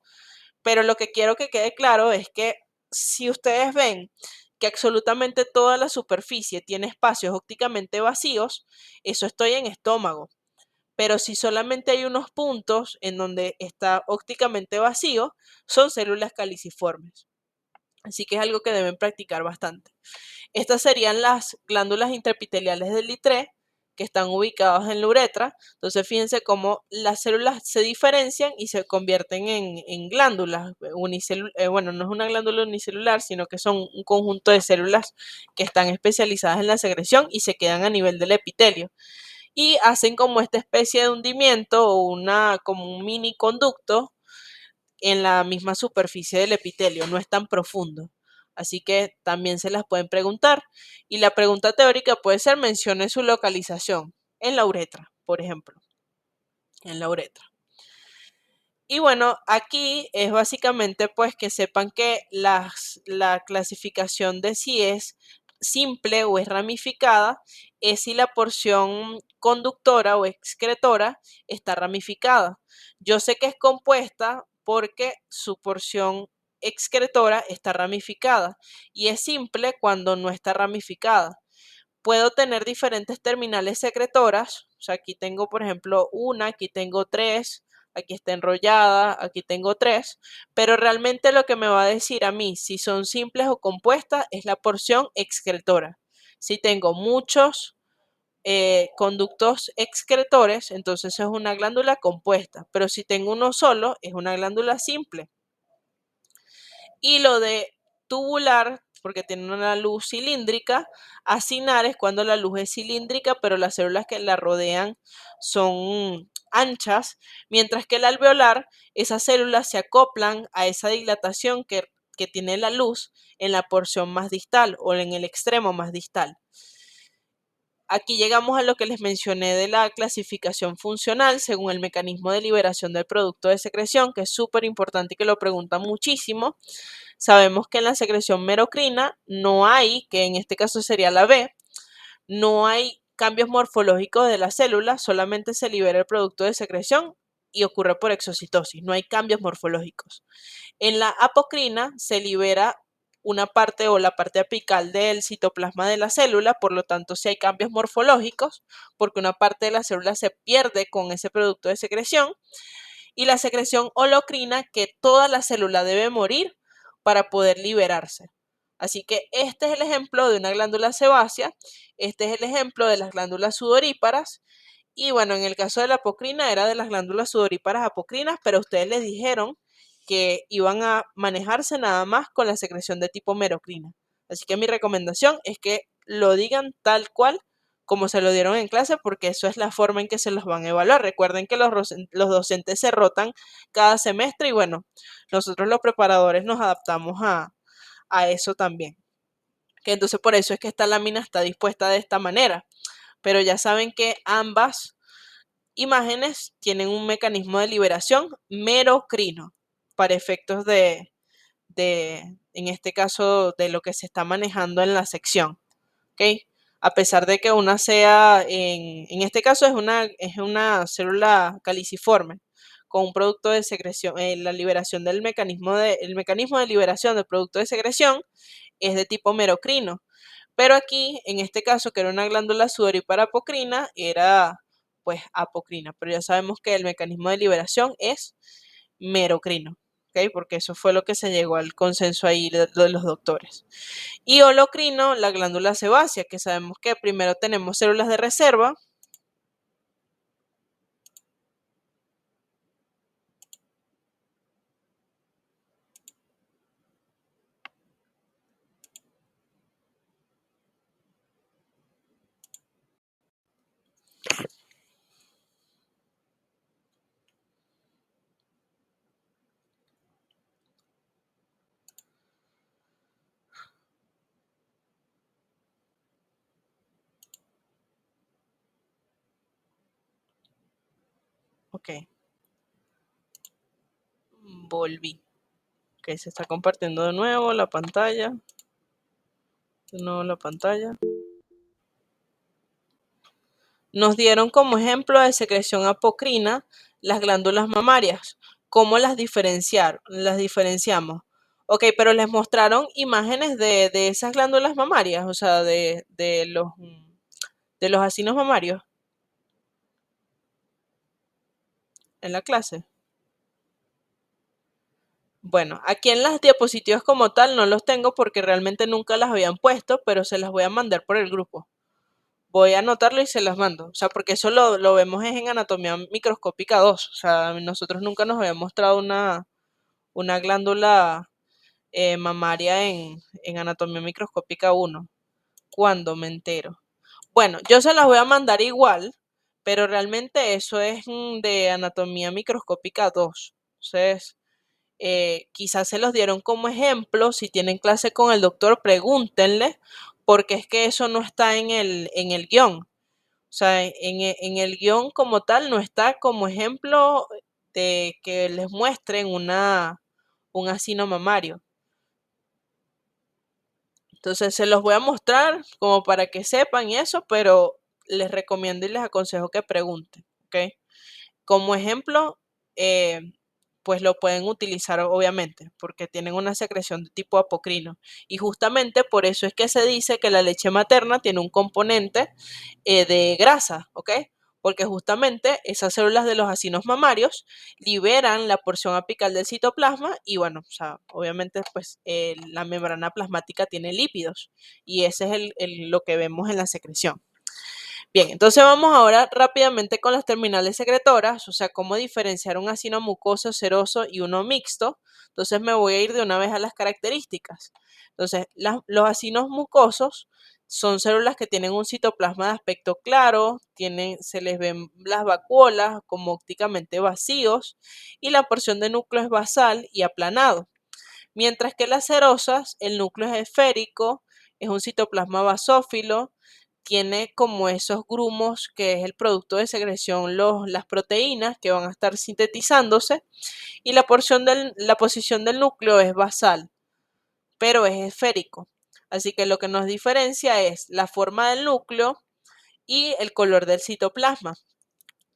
Pero lo que quiero que quede claro es que si ustedes ven que absolutamente toda la superficie tiene espacios ópticamente vacíos, eso estoy en estómago. Pero si solamente hay unos puntos en donde está ópticamente vacío, son células caliciformes. Así que es algo que deben practicar bastante. Estas serían las glándulas intraepiteliales del litré, que están ubicadas en la uretra. Entonces, fíjense cómo las células se diferencian y se convierten en glándulas. Bueno, no es una glándula unicelular, sino que son un conjunto de células que están especializadas en la secreción y se quedan a nivel del epitelio y hacen como esta especie de hundimiento o como un mini conducto en la misma superficie del epitelio, no es tan profundo. Así que también se las pueden preguntar. Y la pregunta teórica puede ser, mencione su localización en la uretra, por ejemplo, en la uretra. Y bueno, aquí es básicamente pues que sepan que la clasificación de si es simple o es ramificada es si la porción conductora o excretora está ramificada. Yo sé que es compuesta porque su porción excretora está ramificada y es simple cuando no está ramificada. Puedo tener diferentes terminales secretoras, o sea, aquí tengo, por ejemplo, una, aquí tengo tres, aquí está enrollada, aquí tengo tres, pero realmente lo que me va a decir a mí si son simples o compuestas es la porción excretora. Si tengo muchos conductos excretores, entonces es una glándula compuesta, pero si tengo uno solo, es una glándula simple. Y lo de tubular, porque tiene una luz cilíndrica, acinar es cuando la luz es cilíndrica, pero las células que la rodean son anchas, mientras que el alveolar, esas células se acoplan a esa dilatación que tiene la luz en la porción más distal o en el extremo más distal. Aquí llegamos a lo que les mencioné de la clasificación funcional según el mecanismo de liberación del producto de secreción, que es súper importante y que lo preguntan muchísimo. Sabemos que en la secreción merocrina no hay, que en este caso sería la B, no hay cambios morfológicos de la célula, solamente se libera el producto de secreción y ocurre por exocitosis, no hay cambios morfológicos. En la apocrina se libera una parte o la parte apical del citoplasma de la célula, por lo tanto, si hay cambios morfológicos, porque una parte de la célula se pierde con ese producto de secreción, y la secreción holocrina, que toda la célula debe morir para poder liberarse. Así que este es el ejemplo de una glándula sebácea, este es el ejemplo de las glándulas sudoríparas, Y bueno, en el caso de la apocrina era de las glándulas sudoríparas apocrinas, pero ustedes les dijeron que iban a manejarse nada más con la secreción de tipo merocrina. Así que mi recomendación es que lo digan tal cual como se lo dieron en clase, porque eso es la forma en que se los van a evaluar. Recuerden que los docentes se rotan cada semestre y bueno, nosotros los preparadores nos adaptamos a eso también. Que entonces por eso es que esta lámina está dispuesta de esta manera. Pero ya saben que ambas imágenes tienen un mecanismo de liberación merocrino para efectos en este caso, de lo que se está manejando en la sección. ¿Ok? A pesar de que una sea, en este caso es una célula caliciforme con un producto de secreción, la liberación el mecanismo de liberación del producto de secreción es de tipo merocrino. Pero aquí, en este caso, que era una glándula sudorípara apocrina, era pues apocrina. Pero ya sabemos que el mecanismo de liberación es merocrino, ¿ok? Porque eso fue lo que se llegó al consenso ahí de los doctores. Y holocrino, la glándula sebácea, que sabemos que primero tenemos células de reserva. Ok, volví. Ok, se está compartiendo de nuevo la pantalla. De nuevo la pantalla. Nos dieron como ejemplo de secreción apocrina las glándulas mamarias. ¿Cómo las las diferenciamos? Ok, pero les mostraron imágenes de esas glándulas mamarias, o sea, de los acinos mamarios en la clase. Bueno, aquí en las diapositivas como tal no los tengo porque realmente nunca las habían puesto, pero se las voy a mandar por el grupo. Voy a anotarlo y se las mando. O sea, porque eso lo vemos es en anatomía microscópica 2. O sea, nosotros nunca nos habían mostrado una glándula mamaria en anatomía microscópica 1. ¿Cuándo me entero? Bueno, yo se las voy a mandar igual, pero realmente eso es de anatomía microscópica 2. Entonces, quizás se los dieron como ejemplo. Si tienen clase con el doctor, pregúntenle, porque es que eso no está en el guión. O sea, en el guión como tal no está como ejemplo de que les muestren un asino mamario. Entonces se los voy a mostrar como para que sepan y eso, pero les recomiendo y les aconsejo que pregunten, ¿ok? Como ejemplo, eh, pues lo pueden utilizar obviamente, porque tienen una secreción de tipo apocrino. Y justamente por eso es que se dice que la leche materna tiene un componente de grasa, ¿ok? Porque justamente esas células de los acinos mamarios liberan la porción apical del citoplasma y bueno, o sea, obviamente pues la membrana plasmática tiene lípidos y ese es lo que vemos en la secreción. Bien, entonces vamos ahora rápidamente con las terminales secretoras, o sea, cómo diferenciar un acino mucoso, seroso y uno mixto. Entonces me voy a ir de una vez a las características. Entonces, los acinos mucosos son células que tienen un citoplasma de aspecto claro, se les ven las vacuolas como ópticamente vacíos y la porción de núcleo es basal y aplanado. Mientras que las serosas, el núcleo es esférico, es un citoplasma basófilo, tiene como esos grumos que es el producto de secreción, las proteínas que van a estar sintetizándose y la posición del núcleo es basal, pero es esférico. Así que lo que nos diferencia es la forma del núcleo y el color del citoplasma.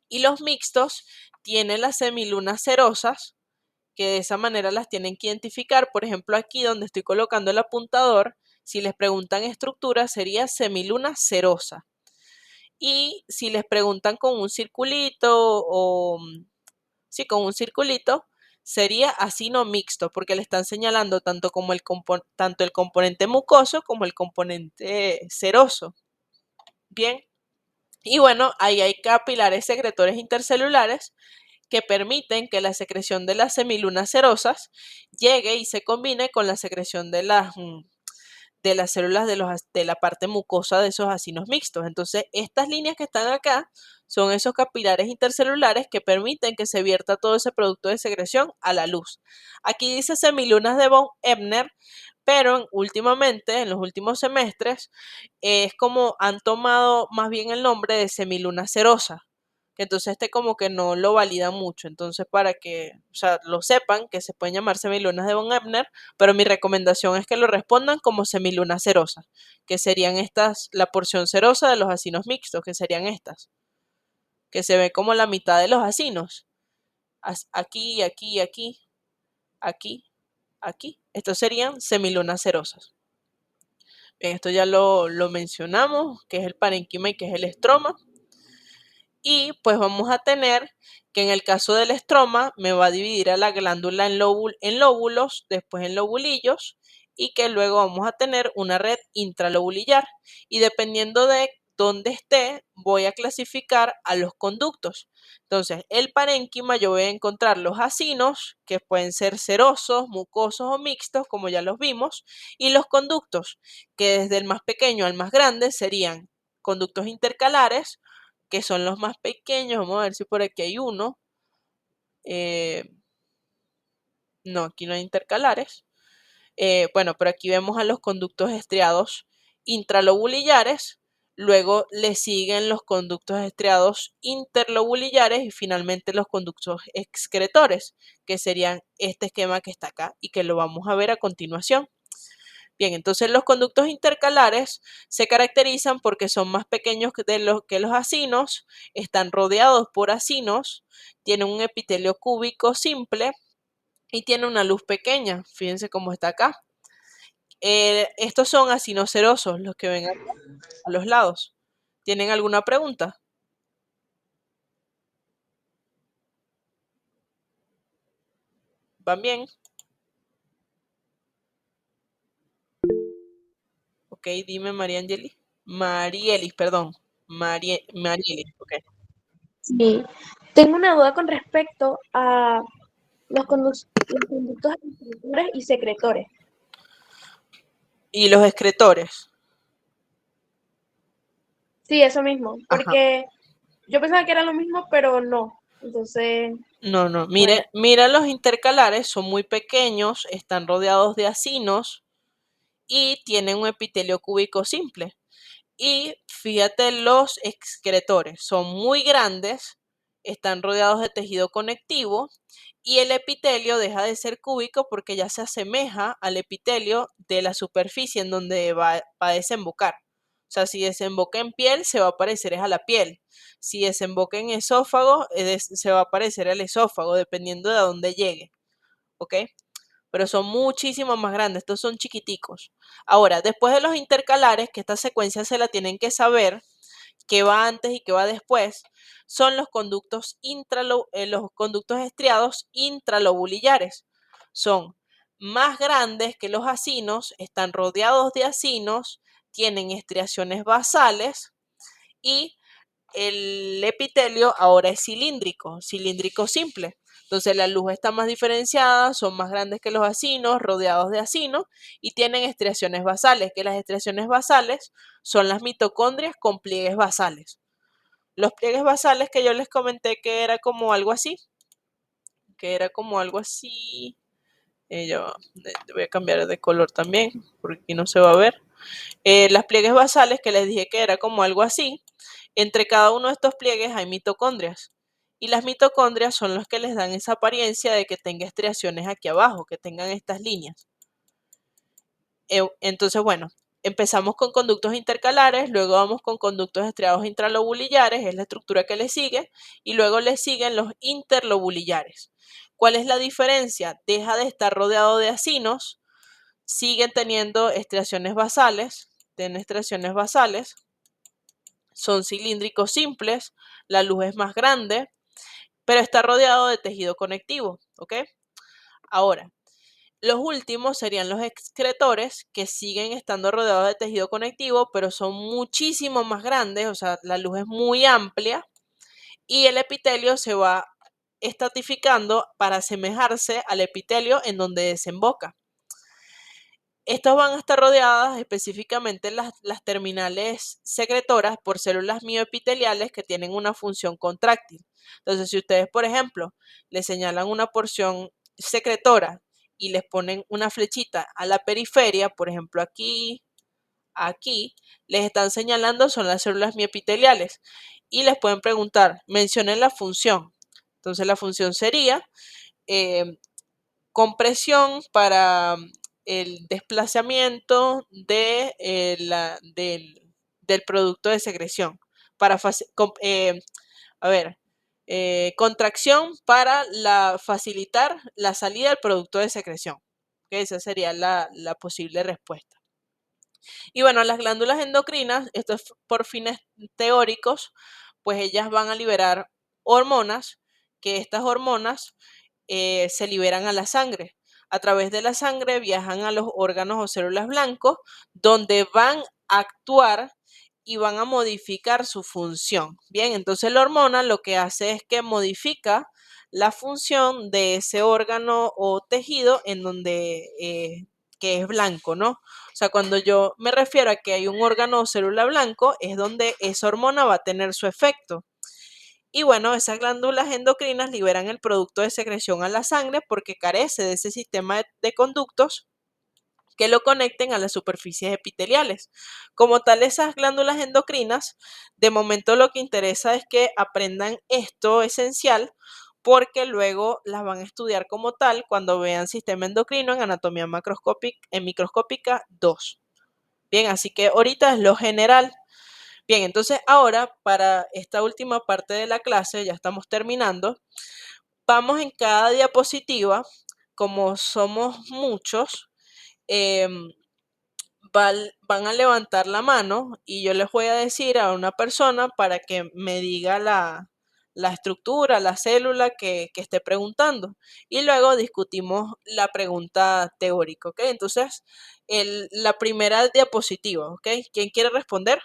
Y los mixtos tienen las semilunas cerosas, que de esa manera las tienen que identificar. Por ejemplo, aquí donde estoy colocando el apuntador, si les preguntan estructura, sería semiluna cerosa. Y si les preguntan con un circulito o sí, con un circulito, sería acino mixto, porque le están señalando tanto el componente mucoso como el componente seroso. Bien, Y bueno, ahí hay capilares secretores intercelulares que permiten que la secreción de las semilunas cerosas llegue y se combine con la secreción de las células de la parte mucosa de esos acinos mixtos. Entonces, estas líneas que están acá son esos capilares intercelulares que permiten que se vierta todo ese producto de secreción a la luz. Aquí dice semilunas de von Ebner, pero últimamente, en los últimos semestres, es como han tomado más bien el nombre de semiluna serosa, que entonces este como que no lo valida mucho. Entonces, para que, o sea, lo sepan, que se pueden llamar semilunas de von Ebner, pero mi recomendación es que lo respondan como semilunas cerosas, que serían estas, la porción cerosa de los acinos mixtos, que serían estas, que se ve como la mitad de los acinos. Aquí, aquí, aquí, aquí, aquí. Estos serían semilunas cerosas. Bien, esto ya lo mencionamos, que es el parenquima y que es el estroma. Y pues vamos a tener que en el caso del estroma me va a dividir a la glándula en lóbulos, después en lobulillos, y que luego vamos a tener una red intralobulillar. Y dependiendo de dónde esté, voy a clasificar a los conductos. Entonces, el parénquima yo voy a encontrar los acinos, que pueden ser serosos, mucosos o mixtos, como ya los vimos, y los conductos, que desde el más pequeño al más grande serían conductos intercalares, que son los más pequeños. Vamos a ver si por aquí hay uno. Eh, no, aquí no hay intercalares. Bueno, pero aquí vemos a los conductos estriados intralobulillares, luego le siguen los conductos estriados interlobulillares y finalmente los conductos excretores, que serían este esquema que está acá y que lo vamos a ver a continuación. Bien, entonces los conductos intercalares se caracterizan porque son más pequeños que los acinos, están rodeados por acinos, tienen un epitelio cúbico simple y tienen una luz pequeña. Fíjense cómo está acá. Estos son acinos serosos, los que ven acá a los lados. ¿Tienen alguna pregunta? ¿Van bien? Ok, dime María Angeli. Marielis, perdón. Marielis, ok. Sí, tengo una duda con respecto a los conductos excretores y secretores. ¿Y los excretores? Sí, eso mismo, Ajá. porque yo pensaba que era lo mismo, pero no. Entonces, No, no, bueno, mira los intercalares, son muy pequeños, están rodeados de acinos y tienen un epitelio cúbico simple. Y fíjate los excretores, son muy grandes, están rodeados de tejido conectivo y el epitelio deja de ser cúbico porque ya se asemeja al epitelio de la superficie en donde va a desembocar. O sea, si desemboca en piel, se va a parecer es a la piel. Si desemboca en esófago, se va a parecer al esófago, dependiendo de a dónde llegue. ¿Ok? Pero son muchísimo más grandes, estos son chiquiticos. Ahora, después de los intercalares, que esta secuencia se la tienen que saber, qué va antes y qué va después, son los conductos estriados intralobulillares. Son más grandes que los acinos, están rodeados de acinos, tienen estriaciones basales y el epitelio ahora es cilíndrico, cilíndrico simple. Entonces la luz está más diferenciada, son más grandes que los acinos, rodeados de acinos y tienen estriaciones basales, que las estriaciones basales son las mitocondrias con pliegues basales. Los pliegues basales que yo les comenté que era como algo así, voy a cambiar de color también, porque aquí no se va a ver. Las pliegues basales que les dije que era como algo así, entre cada uno de estos pliegues hay mitocondrias. Y las mitocondrias son los que les dan esa apariencia de que tenga estriaciones aquí abajo, que tengan estas líneas. Entonces, bueno, empezamos con conductos intercalares, luego vamos con conductos estriados intralobulillares, es la estructura que le sigue, y luego le siguen los interlobulillares. ¿Cuál es la diferencia? Deja de estar rodeado de acinos, siguen teniendo estriaciones basales, tienen estriaciones basales, son cilíndricos simples, la luz es más grande, pero está rodeado de tejido conectivo, ¿ok? Ahora, Los últimos serían los excretores, que siguen estando rodeados de tejido conectivo, pero son muchísimo más grandes, o sea, la luz es muy amplia y el epitelio se va estratificando para asemejarse al epitelio en donde desemboca. Estas van a estar rodeadas específicamente las terminales secretoras por células mioepiteliales que tienen una función contráctil. Entonces, si ustedes, por ejemplo, le señalan una porción secretora y les ponen una flechita a la periferia, por ejemplo, aquí, les están señalando son las células mioepiteliales y les pueden preguntar, mencionen la función. Entonces, la función sería eh, compresión para el desplazamiento del producto de secreción. Para a ver, contracción para facilitar la salida del producto de secreción. ¿Okay? Esa sería la posible respuesta. Y bueno, las glándulas endocrinas, esto es por fines teóricos, pues ellas van a liberar hormonas, que estas hormonas se liberan a la sangre. A través de la sangre viajan a los órganos o células blancos, donde van a actuar y van a modificar su función. Bien, entonces la hormona lo que hace es que modifica la función de ese órgano o tejido en donde que es blanco, ¿no? O sea, cuando yo me refiero a que hay un órgano o célula blanco, es donde esa hormona va a tener su efecto. Y bueno, esas glándulas endocrinas liberan el producto de secreción a la sangre porque carece de ese sistema de conductos que lo conecten a las superficies epiteliales. Como tal, esas glándulas endocrinas, de momento lo que interesa es que aprendan esto esencial porque luego las van a estudiar como tal cuando vean sistema endocrino en anatomía macroscópica, en microscópica 2. Bien, así que ahorita es lo general. Bien, entonces ahora para esta última parte de la clase, ya estamos terminando, vamos en cada diapositiva, como somos muchos, eh, van a levantar la mano y yo les voy a decir a una persona para que me diga la estructura, la célula que esté preguntando. Y luego discutimos la pregunta teórica, ¿ok? Entonces, la primera diapositiva, ¿ok? ¿Quién quiere responder?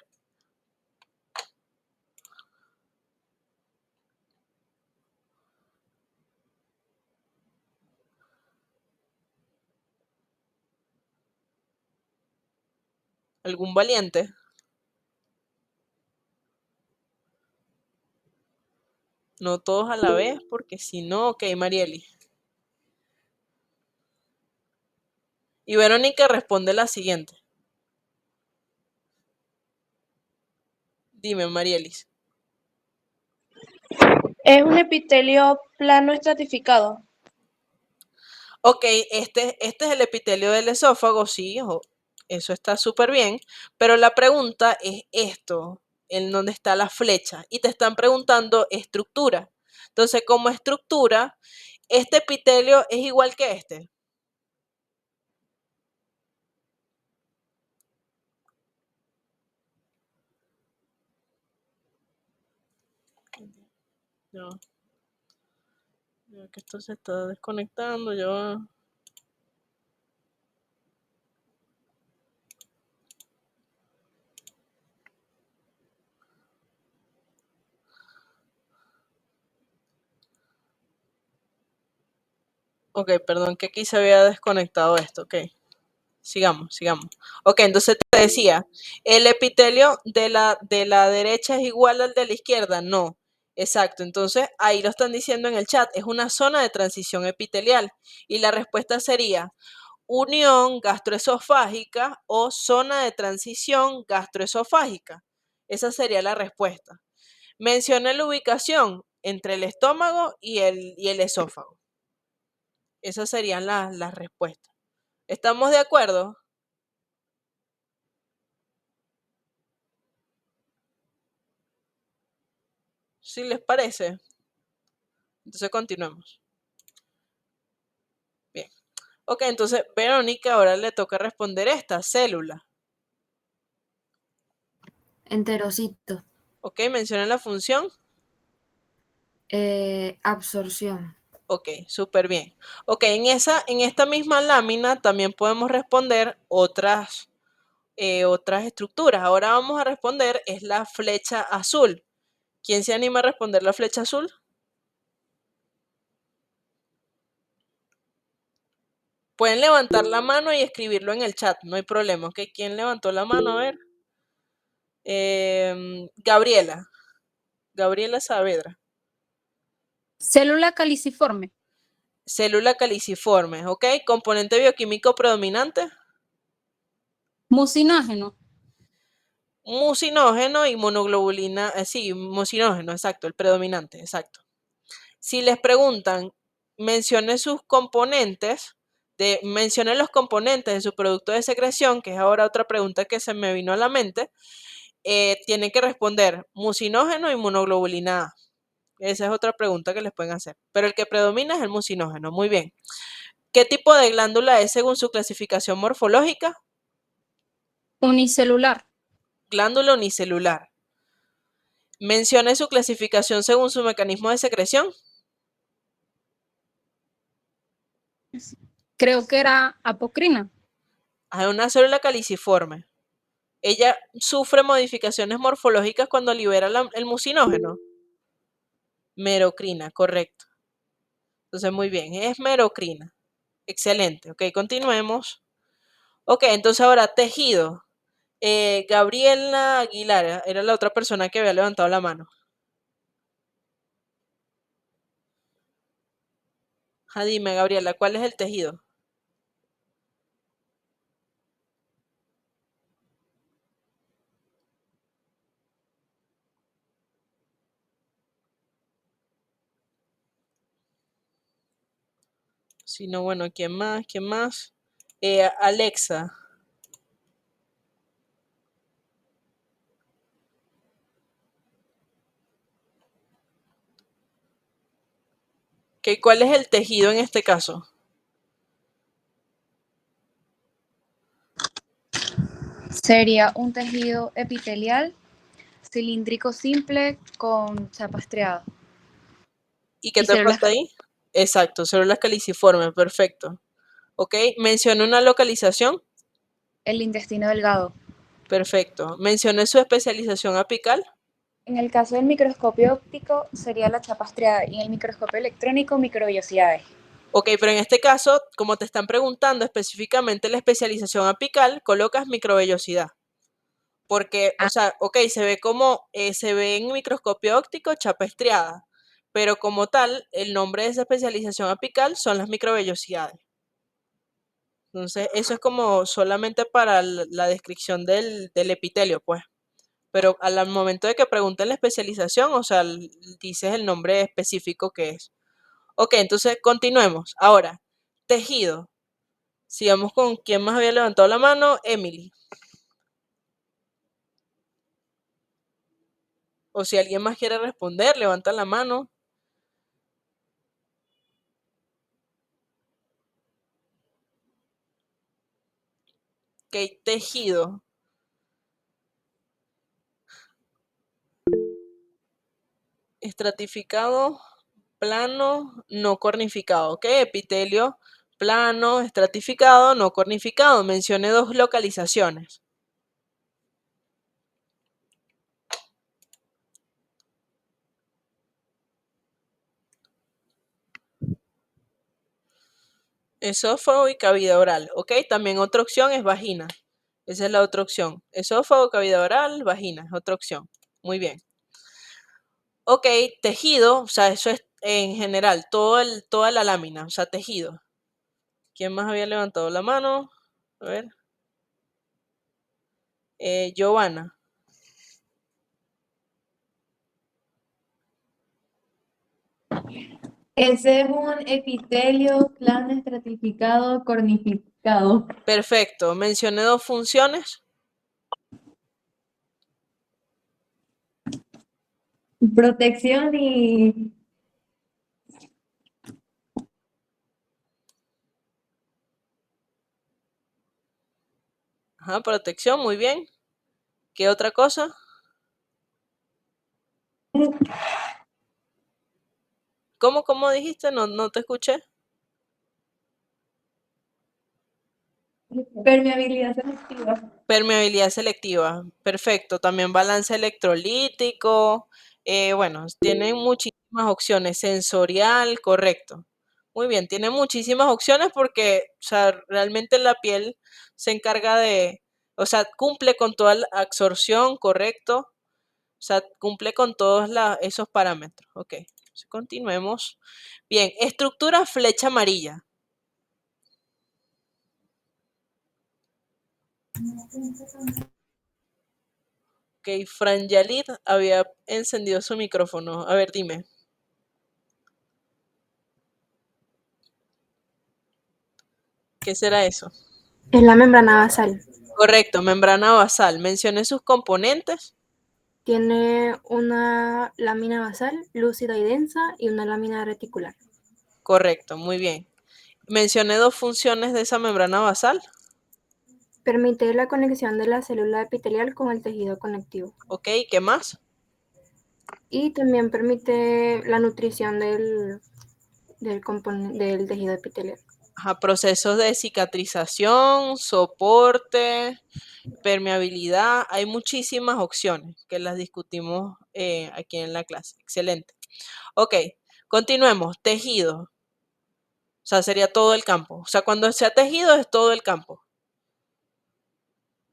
¿Algún valiente? No todos a la vez, porque si no, ok, Marieli. Y Verónica responde la siguiente. Dime, Marielis. Es un epitelio plano estratificado. Ok, este es el epitelio del esófago, sí, eso está súper bien, pero la pregunta es esto, en donde está la flecha, y te están preguntando estructura. Entonces, como estructura, este epitelio es igual que este. No, que esto se está desconectando, yo. Ok, perdón, que aquí se había desconectado esto, ok. Sigamos. Ok, entonces te decía, ¿el epitelio de la derecha es igual al de la izquierda? No. Exacto, entonces ahí lo están diciendo en el chat, es una zona de transición epitelial. Y la respuesta sería unión gastroesofágica o zona de transición gastroesofágica. Esa sería la respuesta. Menciona la ubicación entre el estómago y el esófago. Esas serían las respuestas. ¿Estamos de acuerdo? ¿Sí les parece? Entonces continuemos. Bien. Ok, entonces Verónica ahora le toca responder esta célula. Enterocito. Ok, menciona la función. Absorción. Ok, súper bien. Ok, en esta misma lámina también podemos responder otras estructuras. Ahora vamos a responder, es la flecha azul. ¿Quién se anima a responder la flecha azul? Pueden levantar la mano y escribirlo en el chat, no hay problema. Ok, ¿quién levantó la mano? A ver. Gabriela. Gabriela Saavedra. Célula caliciforme. Célula caliciforme, ¿ok? Componente bioquímico predominante. Mucinógeno. Mucinógeno y monoglobulina, sí, mucinógeno, exacto, el predominante, exacto. Si les preguntan, mencione sus componentes, mencione los componentes de su producto de secreción, que es ahora otra pregunta que se me vino a la mente, tienen que responder mucinógeno y monoglobulina A. Esa es otra pregunta que les pueden hacer. Pero el que predomina es el mucinógeno. Muy bien. ¿Qué tipo de glándula es según su clasificación morfológica? Unicelular. Glándula unicelular. Mencione su clasificación según su mecanismo de secreción. Creo que era apocrina. Hay una célula caliciforme. Ella sufre modificaciones morfológicas cuando libera el mucinógeno. Merocrina, correcto. Entonces, muy bien, es merocrina. Excelente. Ok, continuemos. Ok, entonces ahora tejido. Gabriela Aguilar era la otra persona que había levantado la mano. Dime, Gabriela, ¿cuál es el tejido? Si no, bueno, ¿quién más? ¿Quién más? Alexa. ¿Cuál es el tejido en este caso? Sería un tejido epitelial cilíndrico simple con chapa estriada. ¿Y qué Y te células. falta ahí? Exacto, células caliciformes, perfecto. Ok, menciona una localización. El intestino delgado. Perfecto. Mencione su especialización apical. En el caso del microscopio óptico sería la chapa estriada y en el microscopio electrónico microvellosidades. Ok, pero en este caso, como te están preguntando específicamente la especialización apical, colocas microvellosidad. Porque, o sea, ok, se ve como, se ve en microscopio óptico chapa estriada, pero como tal, el nombre de esa especialización apical son las microvellosidades. Entonces, eso es como solamente para la descripción del epitelio, pues. Pero al momento de que pregunten la especialización, o sea, dices el nombre específico que es. Ok, entonces continuemos. Ahora, tejido. Sigamos con quién más había levantado la mano. Emily. O si alguien más quiere responder, levanta la mano. Ok, tejido. Estratificado, plano, no cornificado. Ok, epitelio, plano, estratificado, no cornificado. Mencione dos localizaciones. Esófago y cavidad oral. Ok, también otra opción es vagina. Esa es la otra opción. Esófago, cavidad oral, vagina. Es otra opción. Muy bien. Ok, tejido, o sea, eso es en general, toda la lámina, o sea, tejido. ¿Quién más había levantado la mano? A ver. Giovanna. Ese es un epitelio plano estratificado cornificado. Perfecto. Mencioné dos funciones. Protección y Ajá, protección, muy bien. ¿Qué otra cosa? ¿Cómo dijiste? No te escuché. Permeabilidad selectiva. Permeabilidad selectiva, perfecto. También balance electrolítico. Bueno, tienen muchísimas opciones. Sensorial, correcto. Muy bien, tiene muchísimas opciones porque, o sea, realmente la piel se encarga de, o sea, cumple con toda la absorción, correcto. O sea, cumple con todos esos parámetros. Ok, continuemos. Bien, estructura flecha amarilla. Ok, Franjalit había encendido su micrófono. A ver, dime. ¿Qué será eso? Es la membrana basal. Correcto, membrana basal. Mencioné sus componentes. Tiene una lámina basal lúcida y densa y una lámina reticular. Correcto, muy bien. Mencioné dos funciones de esa membrana basal. Permite la conexión de la célula epitelial con el tejido conectivo. Ok, ¿qué más? Y también permite la nutrición del tejido epitelial. Ajá, procesos de cicatrización, soporte, permeabilidad. Hay muchísimas opciones que las discutimos aquí en la clase. Excelente. Ok, continuemos. Tejido. O sea, sería todo el campo. O sea, cuando sea tejido es todo el campo.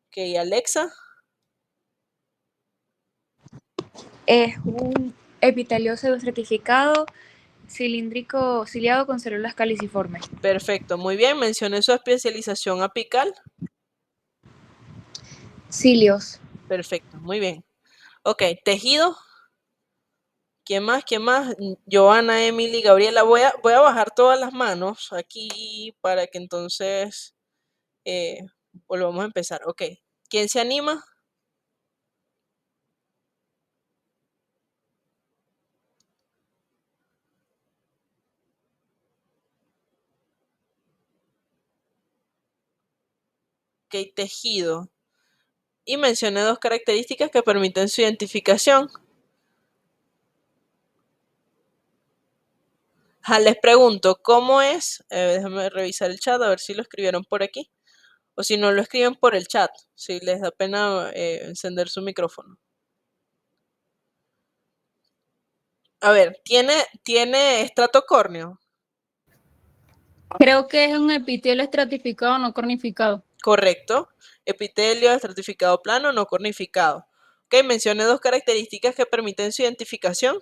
Ok, Alexa. Es un epitelio pseudoestratificado, cilíndrico, ciliado con células caliciformes. Perfecto, muy bien. Mencioné su especialización apical. Cilios. Perfecto, muy bien. Ok, tejido. ¿Quién más? ¿Quién más? Joana, Emily, Gabriela. Voy a bajar todas las manos aquí para que entonces volvamos a empezar. Ok, ¿quién se anima? Ok, tejido. Y mencioné dos características que permiten su identificación. Les pregunto, ¿cómo es? Déjame revisar el chat a ver si lo escribieron por aquí. O si no lo escriben por el chat, si les da pena encender su micrófono. A ver, ¿tiene estrato córneo? Creo que es un epitelio estratificado no cornificado. Correcto. Epitelio estratificado plano, no cornificado. Ok, mencione dos características que permiten su identificación.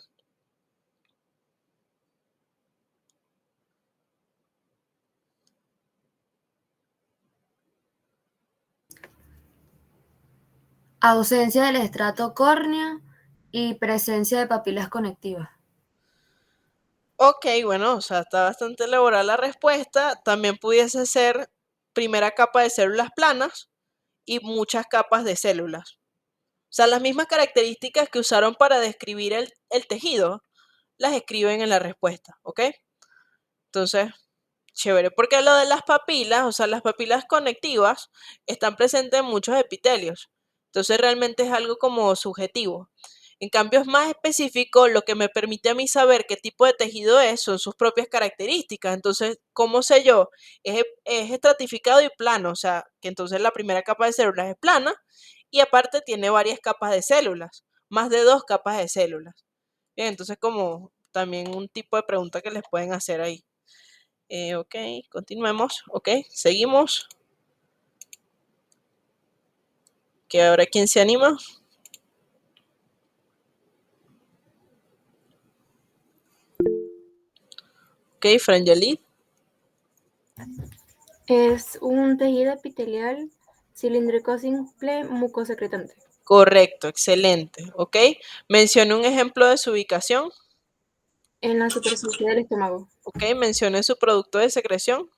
Ausencia del estrato córneo y presencia de papilas conectivas. Ok, bueno, o sea, está bastante elaborada la respuesta. También pudiese ser primera capa de células planas y muchas capas de células. O sea, las mismas características que usaron para describir el tejido, las escriben en la respuesta, ¿ok? Entonces, chévere, porque lo de las papilas, o sea, las papilas conectivas están presentes en muchos epitelios. Entonces, realmente es algo como subjetivo. En cambio, es más específico, lo que me permite a mí saber qué tipo de tejido es, son sus propias características. Entonces, ¿cómo sé yo? Es estratificado y plano, o sea, que entonces la primera capa de células es plana y aparte tiene varias capas de células, más de 2 capas de células. Bien, entonces como también un tipo de pregunta que les pueden hacer ahí. Ok, continuemos. Ok, seguimos. Que ahora, ¿quién se anima? Ok, Franjali. Es un tejido epitelial cilíndrico simple mucosecretante. Correcto, excelente. Ok, mencione un ejemplo de su ubicación. En la superficie del estómago. Ok, mencione su producto de secreción.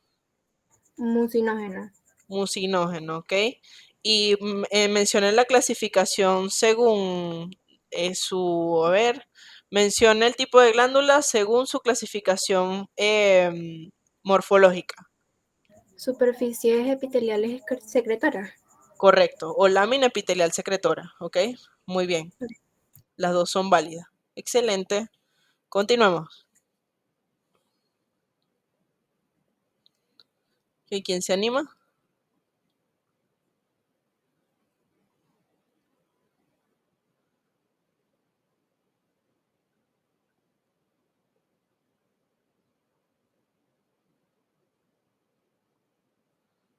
Mucinógeno. Mucinógeno, ok. Y mencione la clasificación según a ver, mencione el tipo de glándula según su clasificación morfológica. Superficies epiteliales secretoras. Correcto, o lámina epitelial secretora, ok. Muy bien, las dos son válidas. Excelente. Continuamos. ¿Y quién se anima?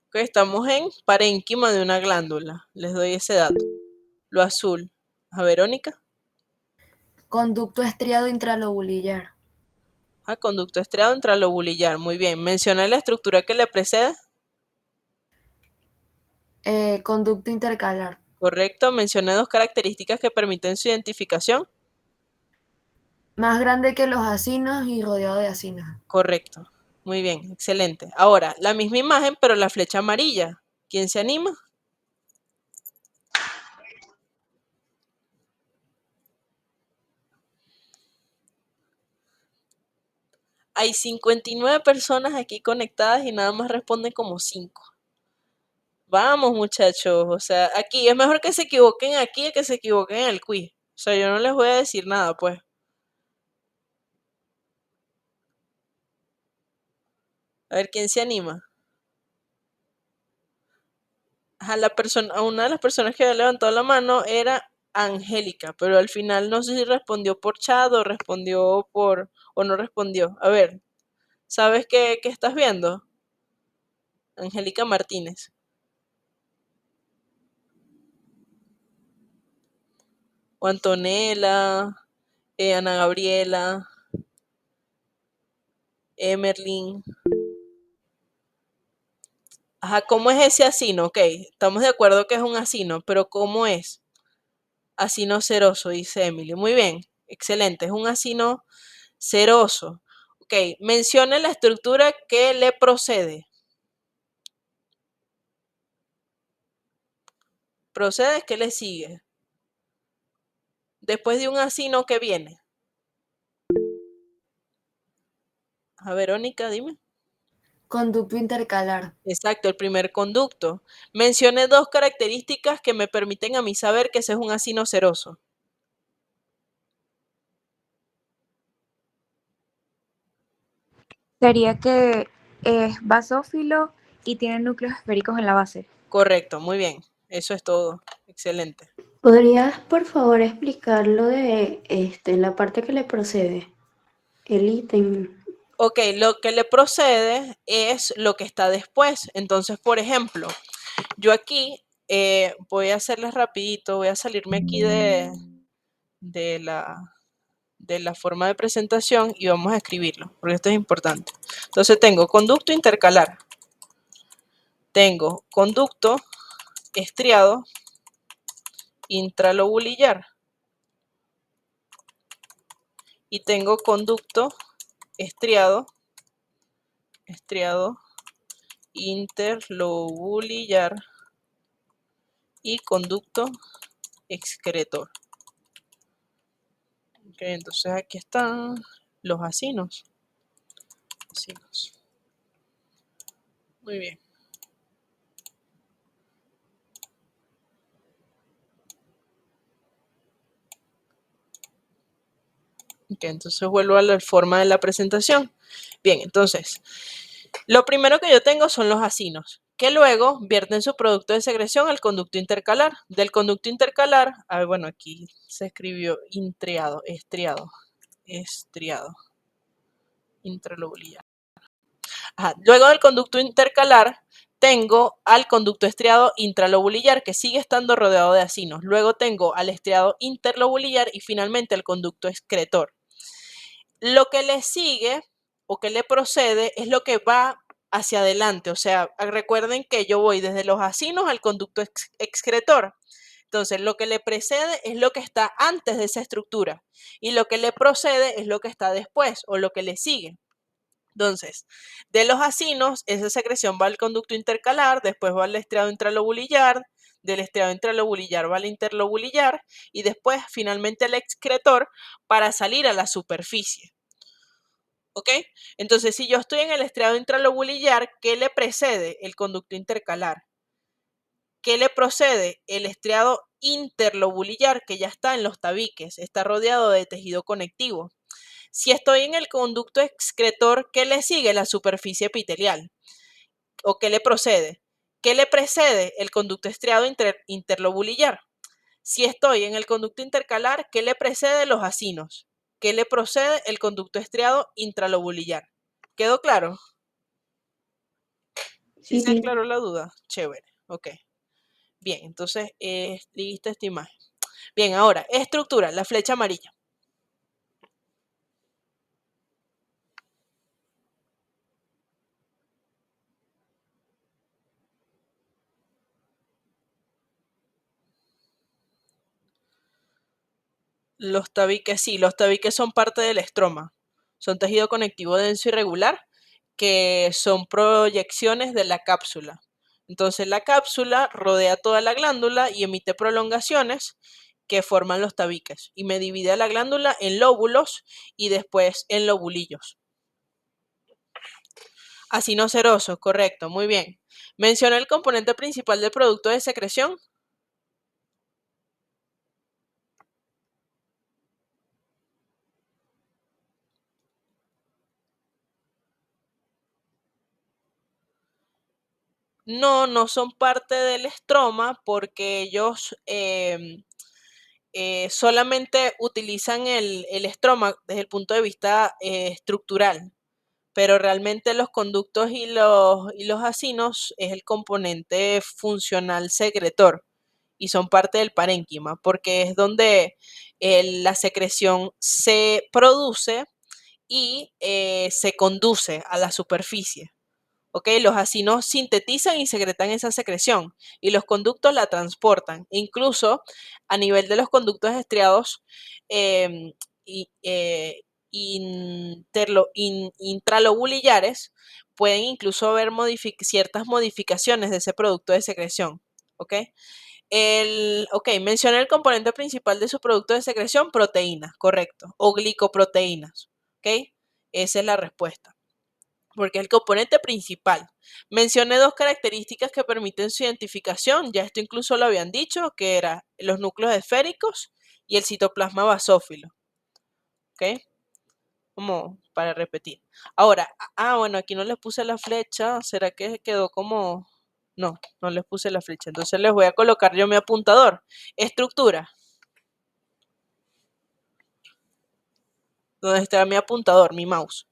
Ok, estamos en parénquima de una glándula. Les doy ese dato. Lo azul. ¿A Verónica? Conducto estriado intralobulillar. Conducto estriado intralobulillar. Muy bien. Menciona la estructura que le precede. Conducto intercalar. Correcto. Menciona dos características que permiten su identificación. Más grande que los acinos y rodeado de acinos. Correcto. Muy bien. Excelente. Ahora, la misma imagen, pero la flecha amarilla. ¿Quién se anima? Hay 59 personas aquí conectadas y nada más responden como 5. Vamos, muchachos. O sea, aquí es mejor que se equivoquen aquí que se equivoquen en el quiz. O sea, yo no les voy a decir nada, pues. A ver quién se anima. A una de las personas que había levantado la mano era Angélica, pero al final no sé si respondió por chat o respondió por o no respondió. A ver, ¿sabes qué estás viendo? Angélica Martínez. O Antonella, Ana Gabriela, Emerlin. ¿Cómo es ese acino? Ok, estamos de acuerdo que es un acino, pero ¿cómo es? Acino ceroso, dice Emily. Muy bien, excelente, es un acino ceroso. Ok, mencione la estructura que le procede. Procede, ¿qué le sigue? Después de un acino, ¿qué viene? Verónica, dime. Conducto intercalar. Exacto, el primer conducto. Mencione dos características que me permiten a mí saber que ese es un acino ceroso. Sería que es basófilo y tiene núcleos esféricos en la base. Correcto, muy bien. Eso es todo. Excelente. ¿Podrías, por favor, explicar lo de la parte que le procede? El ítem. Ok, lo que le procede es lo que está después. Entonces, por ejemplo, yo aquí voy a hacerles rapidito, voy a salirme aquí de la forma de presentación y vamos a escribirlo, porque esto es importante. Entonces tengo conducto intercalar, tengo conducto estriado intralobulillar y tengo conducto estriado interlobulillar y conducto excretor. Ok, entonces aquí están los acinos. Muy bien. Ok, entonces vuelvo a la forma de la presentación. Bien, entonces, lo primero que yo tengo son los acinos, que luego vierten su producto de secreción al conducto intercalar. Del conducto intercalar, bueno, aquí se escribió estriado, intralobulillar. Luego del conducto intercalar, tengo al conducto estriado intralobulillar, que sigue estando rodeado de acinos. Luego tengo al estriado interlobulillar y finalmente el conducto excretor. Lo que le sigue o que le procede es lo que va hacia adelante. O sea, recuerden que yo voy desde los acinos al conducto excretor. Entonces, lo que le precede es lo que está antes de esa estructura y lo que le procede es lo que está después o lo que le sigue. Entonces, de los acinos, esa secreción va al conducto intercalar, después va al estriado intralobulillar, del estriado intralobulillar va al interlobulillar y después finalmente al excretor para salir a la superficie. ¿Ok? Entonces, si yo estoy en el estriado intralobulillar, ¿qué le precede? El conducto intercalar. ¿Qué le procede? El estriado interlobulillar, que ya está en los tabiques, está rodeado de tejido conectivo. Si estoy en el conducto excretor, ¿qué le sigue? La superficie epitelial. ¿O qué le procede? ¿Qué le precede? El conducto estriado interlobulillar. Si estoy en el conducto intercalar, ¿qué le precede? Los acinos. ¿Qué le procede? El conducto estriado intralobulillar. ¿Quedó claro? ¿Sí se Sí. aclaró la duda? Chévere, ok. Bien, entonces, lista esta imagen. Bien, ahora, estructura, la flecha amarilla. Los tabiques, sí, los tabiques son parte del estroma. Son tejido conectivo denso y regular que son proyecciones de la cápsula. Entonces la cápsula rodea toda la glándula y emite prolongaciones que forman los tabiques y me divide a la glándula en lóbulos y después en lobulillos. Acinoceroso, correcto, muy bien. Menciona el componente principal del producto de secreción. No, no son parte del estroma porque ellos solamente utilizan el estroma desde el punto de vista estructural, pero realmente los conductos y los acinos es el componente funcional secretor y son parte del parénquima porque es donde la secreción se produce y se conduce a la superficie. ¿Ok? Los acinos sintetizan y secretan esa secreción y los conductos la transportan. Incluso a nivel de los conductos estriados intralobulillares pueden incluso haber ciertas modificaciones de ese producto de secreción. ¿Ok? Menciona el componente principal de su producto de secreción, proteínas, correcto, o glicoproteínas. ¿Ok? Esa es la respuesta porque es el componente principal. Mencioné dos características que permiten su identificación, ya esto incluso lo habían dicho, que eran los núcleos esféricos y el citoplasma basófilo. ¿Ok? Como para repetir. Ahora, bueno, aquí no les puse la flecha, ¿será que quedó como...? No, no les puse la flecha, entonces les voy a colocar yo mi apuntador. Estructura. ¿Dónde está mi apuntador, mi mouse?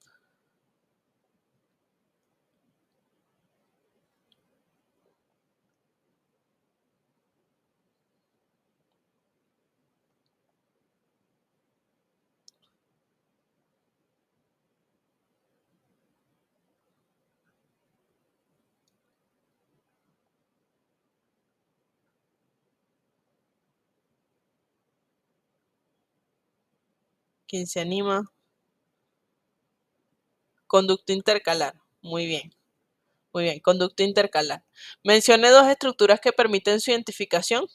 ¿Quién se anima? Conducto intercalar. Muy bien. Muy bien, conducto intercalar. Mencione dos estructuras que permiten su identificación.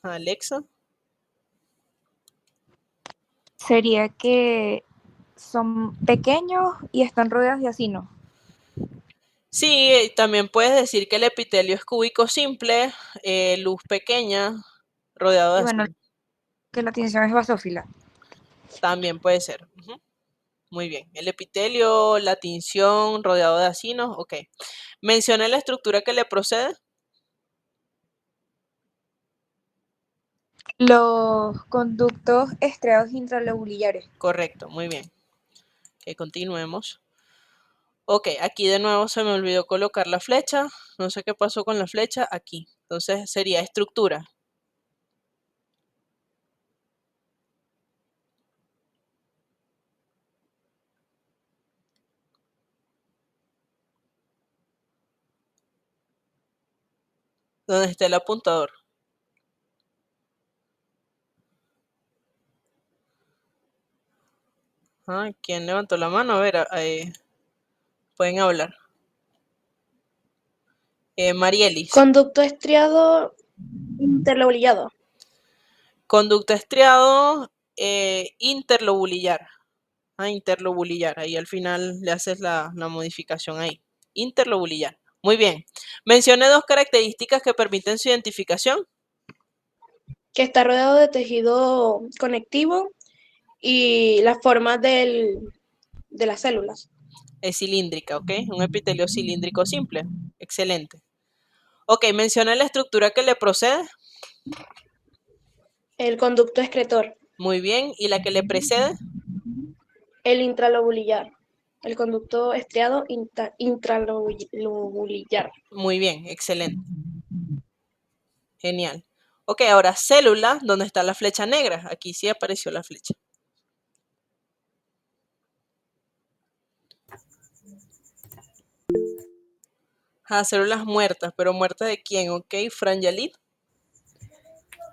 Alexa. Sería que son pequeños y están rodeados de acinos. Sí, también puedes decir que el epitelio es cúbico simple, luz pequeña, rodeado de Y bueno, acinos. que la tinción es basófila. También puede ser. Muy bien. El epitelio, la tinción, rodeado de acinos. Ok. Mencione la estructura que le procede. Los conductos estriados intralobulillares. Correcto, muy bien. Ok, continuemos. Ok, aquí de nuevo se me olvidó colocar la flecha. No sé qué pasó con la flecha aquí. Entonces sería estructura. Donde está el apuntador. ¿Quién levantó la mano? A ver, pueden hablar. Marielis. Conducto estriado interlobulillado. Conducto estriado interlobulillar. Interlobulillar. Ahí al final le haces la modificación ahí. Interlobulillar. Muy bien. Mencione dos características que permiten su identificación. Que está rodeado de tejido conectivo y la forma de las células. Es cilíndrica, ¿ok? Un epitelio cilíndrico simple. Excelente. Ok, menciona la estructura que le procede. El conducto excretor, Muy bien. ¿Y la que le precede? el intralobulillar, el conducto estriado intralobulillar. Muy bien, excelente. Genial. Ok, ahora célula, ¿dónde está la flecha negra? Aquí sí apareció la flecha. Células muertas, pero ¿muertas de quién? Ok, Fran Yalit.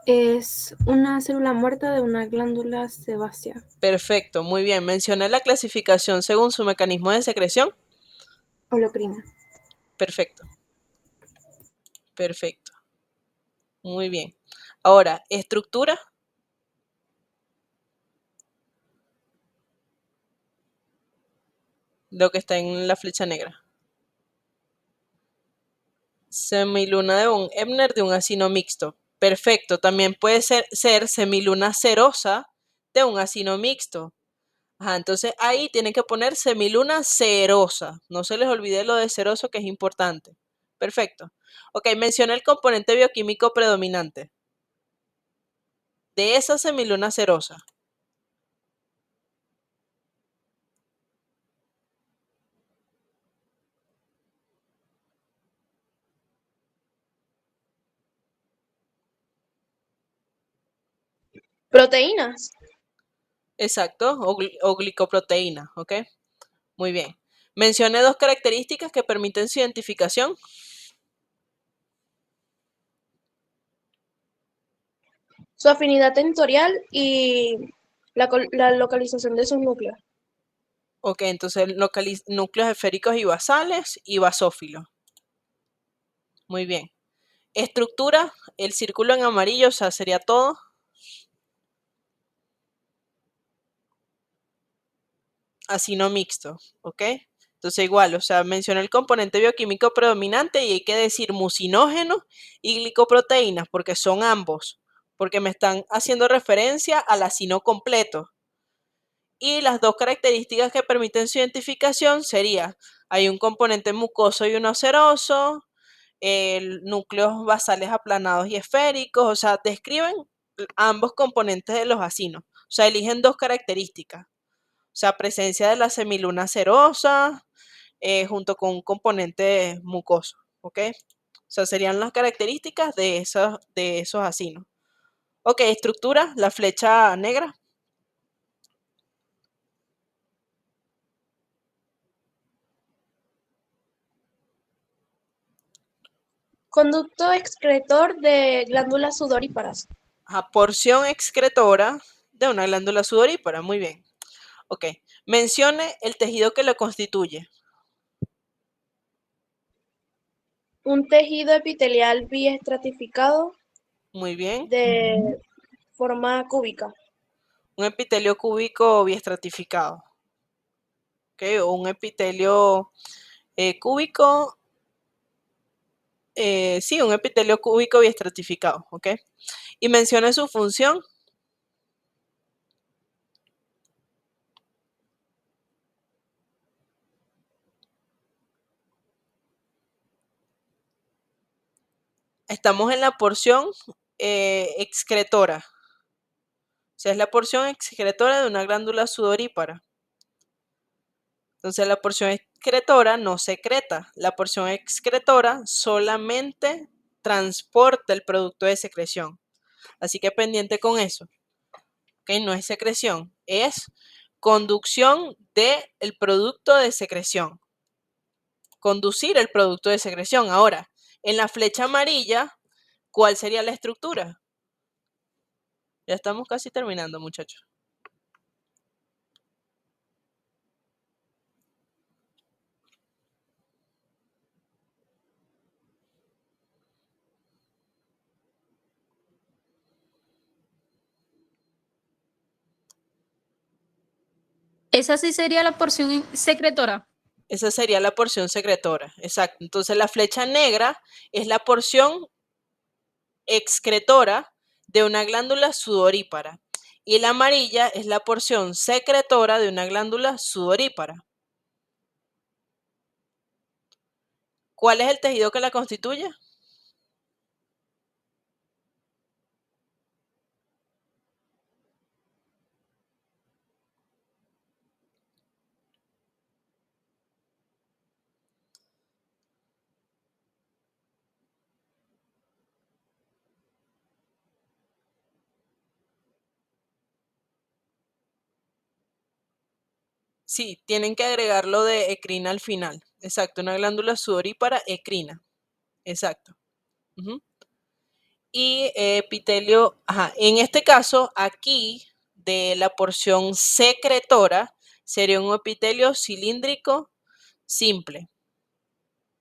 Es una célula muerta de una glándula sebácea. Perfecto, muy bien. Menciona la clasificación según su mecanismo de secreción. Holocrina. Perfecto. Perfecto. Muy bien. Ahora, estructura. Lo que está en la flecha negra. Semiluna de un Ebner de un acino mixto. Perfecto. También puede ser semiluna cerosa de un acino mixto. Ajá, entonces ahí tienen que poner semiluna cerosa. No se les olvide lo de ceroso, que es importante. Perfecto. Ok, menciona el componente bioquímico predominante de esa semiluna cerosa. Proteínas. Exacto, o glicoproteína, ¿ok? Muy bien. Mencione dos características que permiten su identificación. Su afinidad territorial y la localización de sus núcleos. Ok, entonces núcleos esféricos y basales y basófilos. Muy bien. Estructura, el círculo en amarillo, o sea, sería todo. Así no mixto, ¿ok? Entonces igual, o sea, menciona el componente bioquímico predominante y hay que decir mucinógeno y glicoproteínas porque son ambos, porque me están haciendo referencia al acino completo. Y las dos características que permiten su identificación sería, hay un componente mucoso y uno seroso, núcleos basales aplanados y esféricos, o sea, describen ambos componentes de los acinos, o sea, eligen dos características. O sea, presencia de la semiluna cerosa junto con un componente mucoso, ¿ok? O sea, serían las características de esos acinos. Ok, estructura, la flecha negra. Conducto excretor de glándulas sudoríparas. Porción excretora de una glándula sudorípara. Muy bien. Ok. Mencione el tejido que lo constituye. Un tejido epitelial biestratificado Muy bien. de forma cúbica. Un epitelio cúbico biestratificado. Ok. O un epitelio cúbico. Sí, un epitelio cúbico biestratificado. Ok. Y mencione su función. Estamos en la porción excretora. O sea, es la porción excretora de una glándula sudorípara. Entonces la porción excretora no secreta. La porción excretora solamente transporta el producto de secreción. Así que pendiente con eso. ¿Okay? No es secreción, es conducción del producto de secreción. Conducir el producto de secreción. Ahora, en la flecha amarilla, ¿cuál sería la estructura? Ya estamos casi terminando, muchachos. Esa sí sería la porción secretora. Esa sería la porción secretora, exacto. Entonces la flecha negra es la porción excretora de una glándula sudorípara. Y la amarilla es la porción secretora de una glándula sudorípara. ¿Cuál es el tejido que la constituye? Sí, tienen que agregarlo de ecrina al final. Exacto, una glándula sudorípara ecrina. Exacto. Ujú. Y epitelio, ajá, en este caso, aquí de la porción secretora sería un epitelio cilíndrico simple.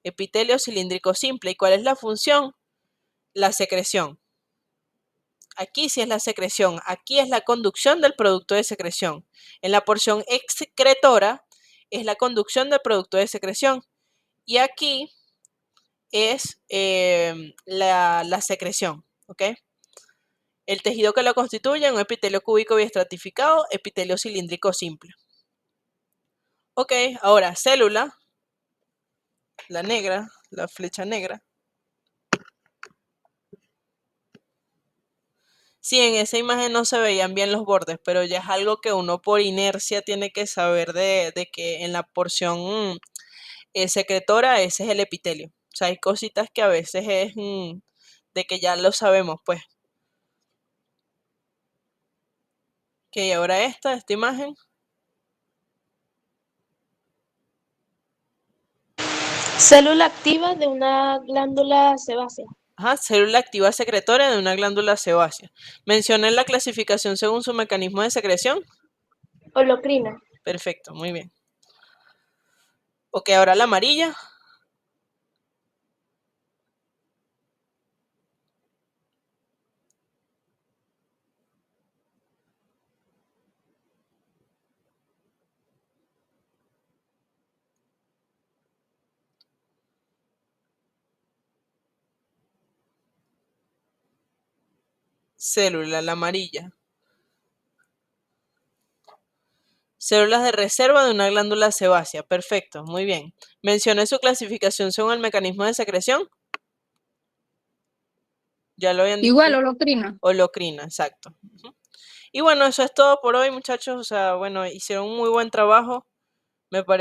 Epitelio cilíndrico simple. ¿Y cuál es la función? La secreción. Aquí sí es la secreción, aquí es la conducción del producto de secreción. En la porción excretora es la conducción del producto de secreción. Y aquí es la secreción, ¿ok? El tejido que lo constituye, un epitelio cúbico biestratificado, epitelio cilíndrico simple. Ok, ahora célula, la negra, la flecha negra. Sí, en esa imagen no se veían bien los bordes, pero ya es algo que uno por inercia tiene que saber de que en la porción secretora ese es el epitelio. O sea, hay cositas que a veces es de que ya lo sabemos, pues. Ok, ahora esta imagen. Célula activa de una glándula sebácea. Ajá, célula activa secretoria de una glándula sebácea. Mencioné la clasificación según su mecanismo de secreción. Holocrina. Perfecto, muy bien. Ok, ahora la amarilla. Célula, la amarilla. Células de reserva de una glándula sebácea. Perfecto, muy bien. Mencioné su clasificación según el mecanismo de secreción. Ya lo habían Igual, dicho. holocrina. Holocrina, exacto. Ujú. Y bueno, eso es todo por hoy, muchachos. O sea, bueno, hicieron un muy buen trabajo. Me parece.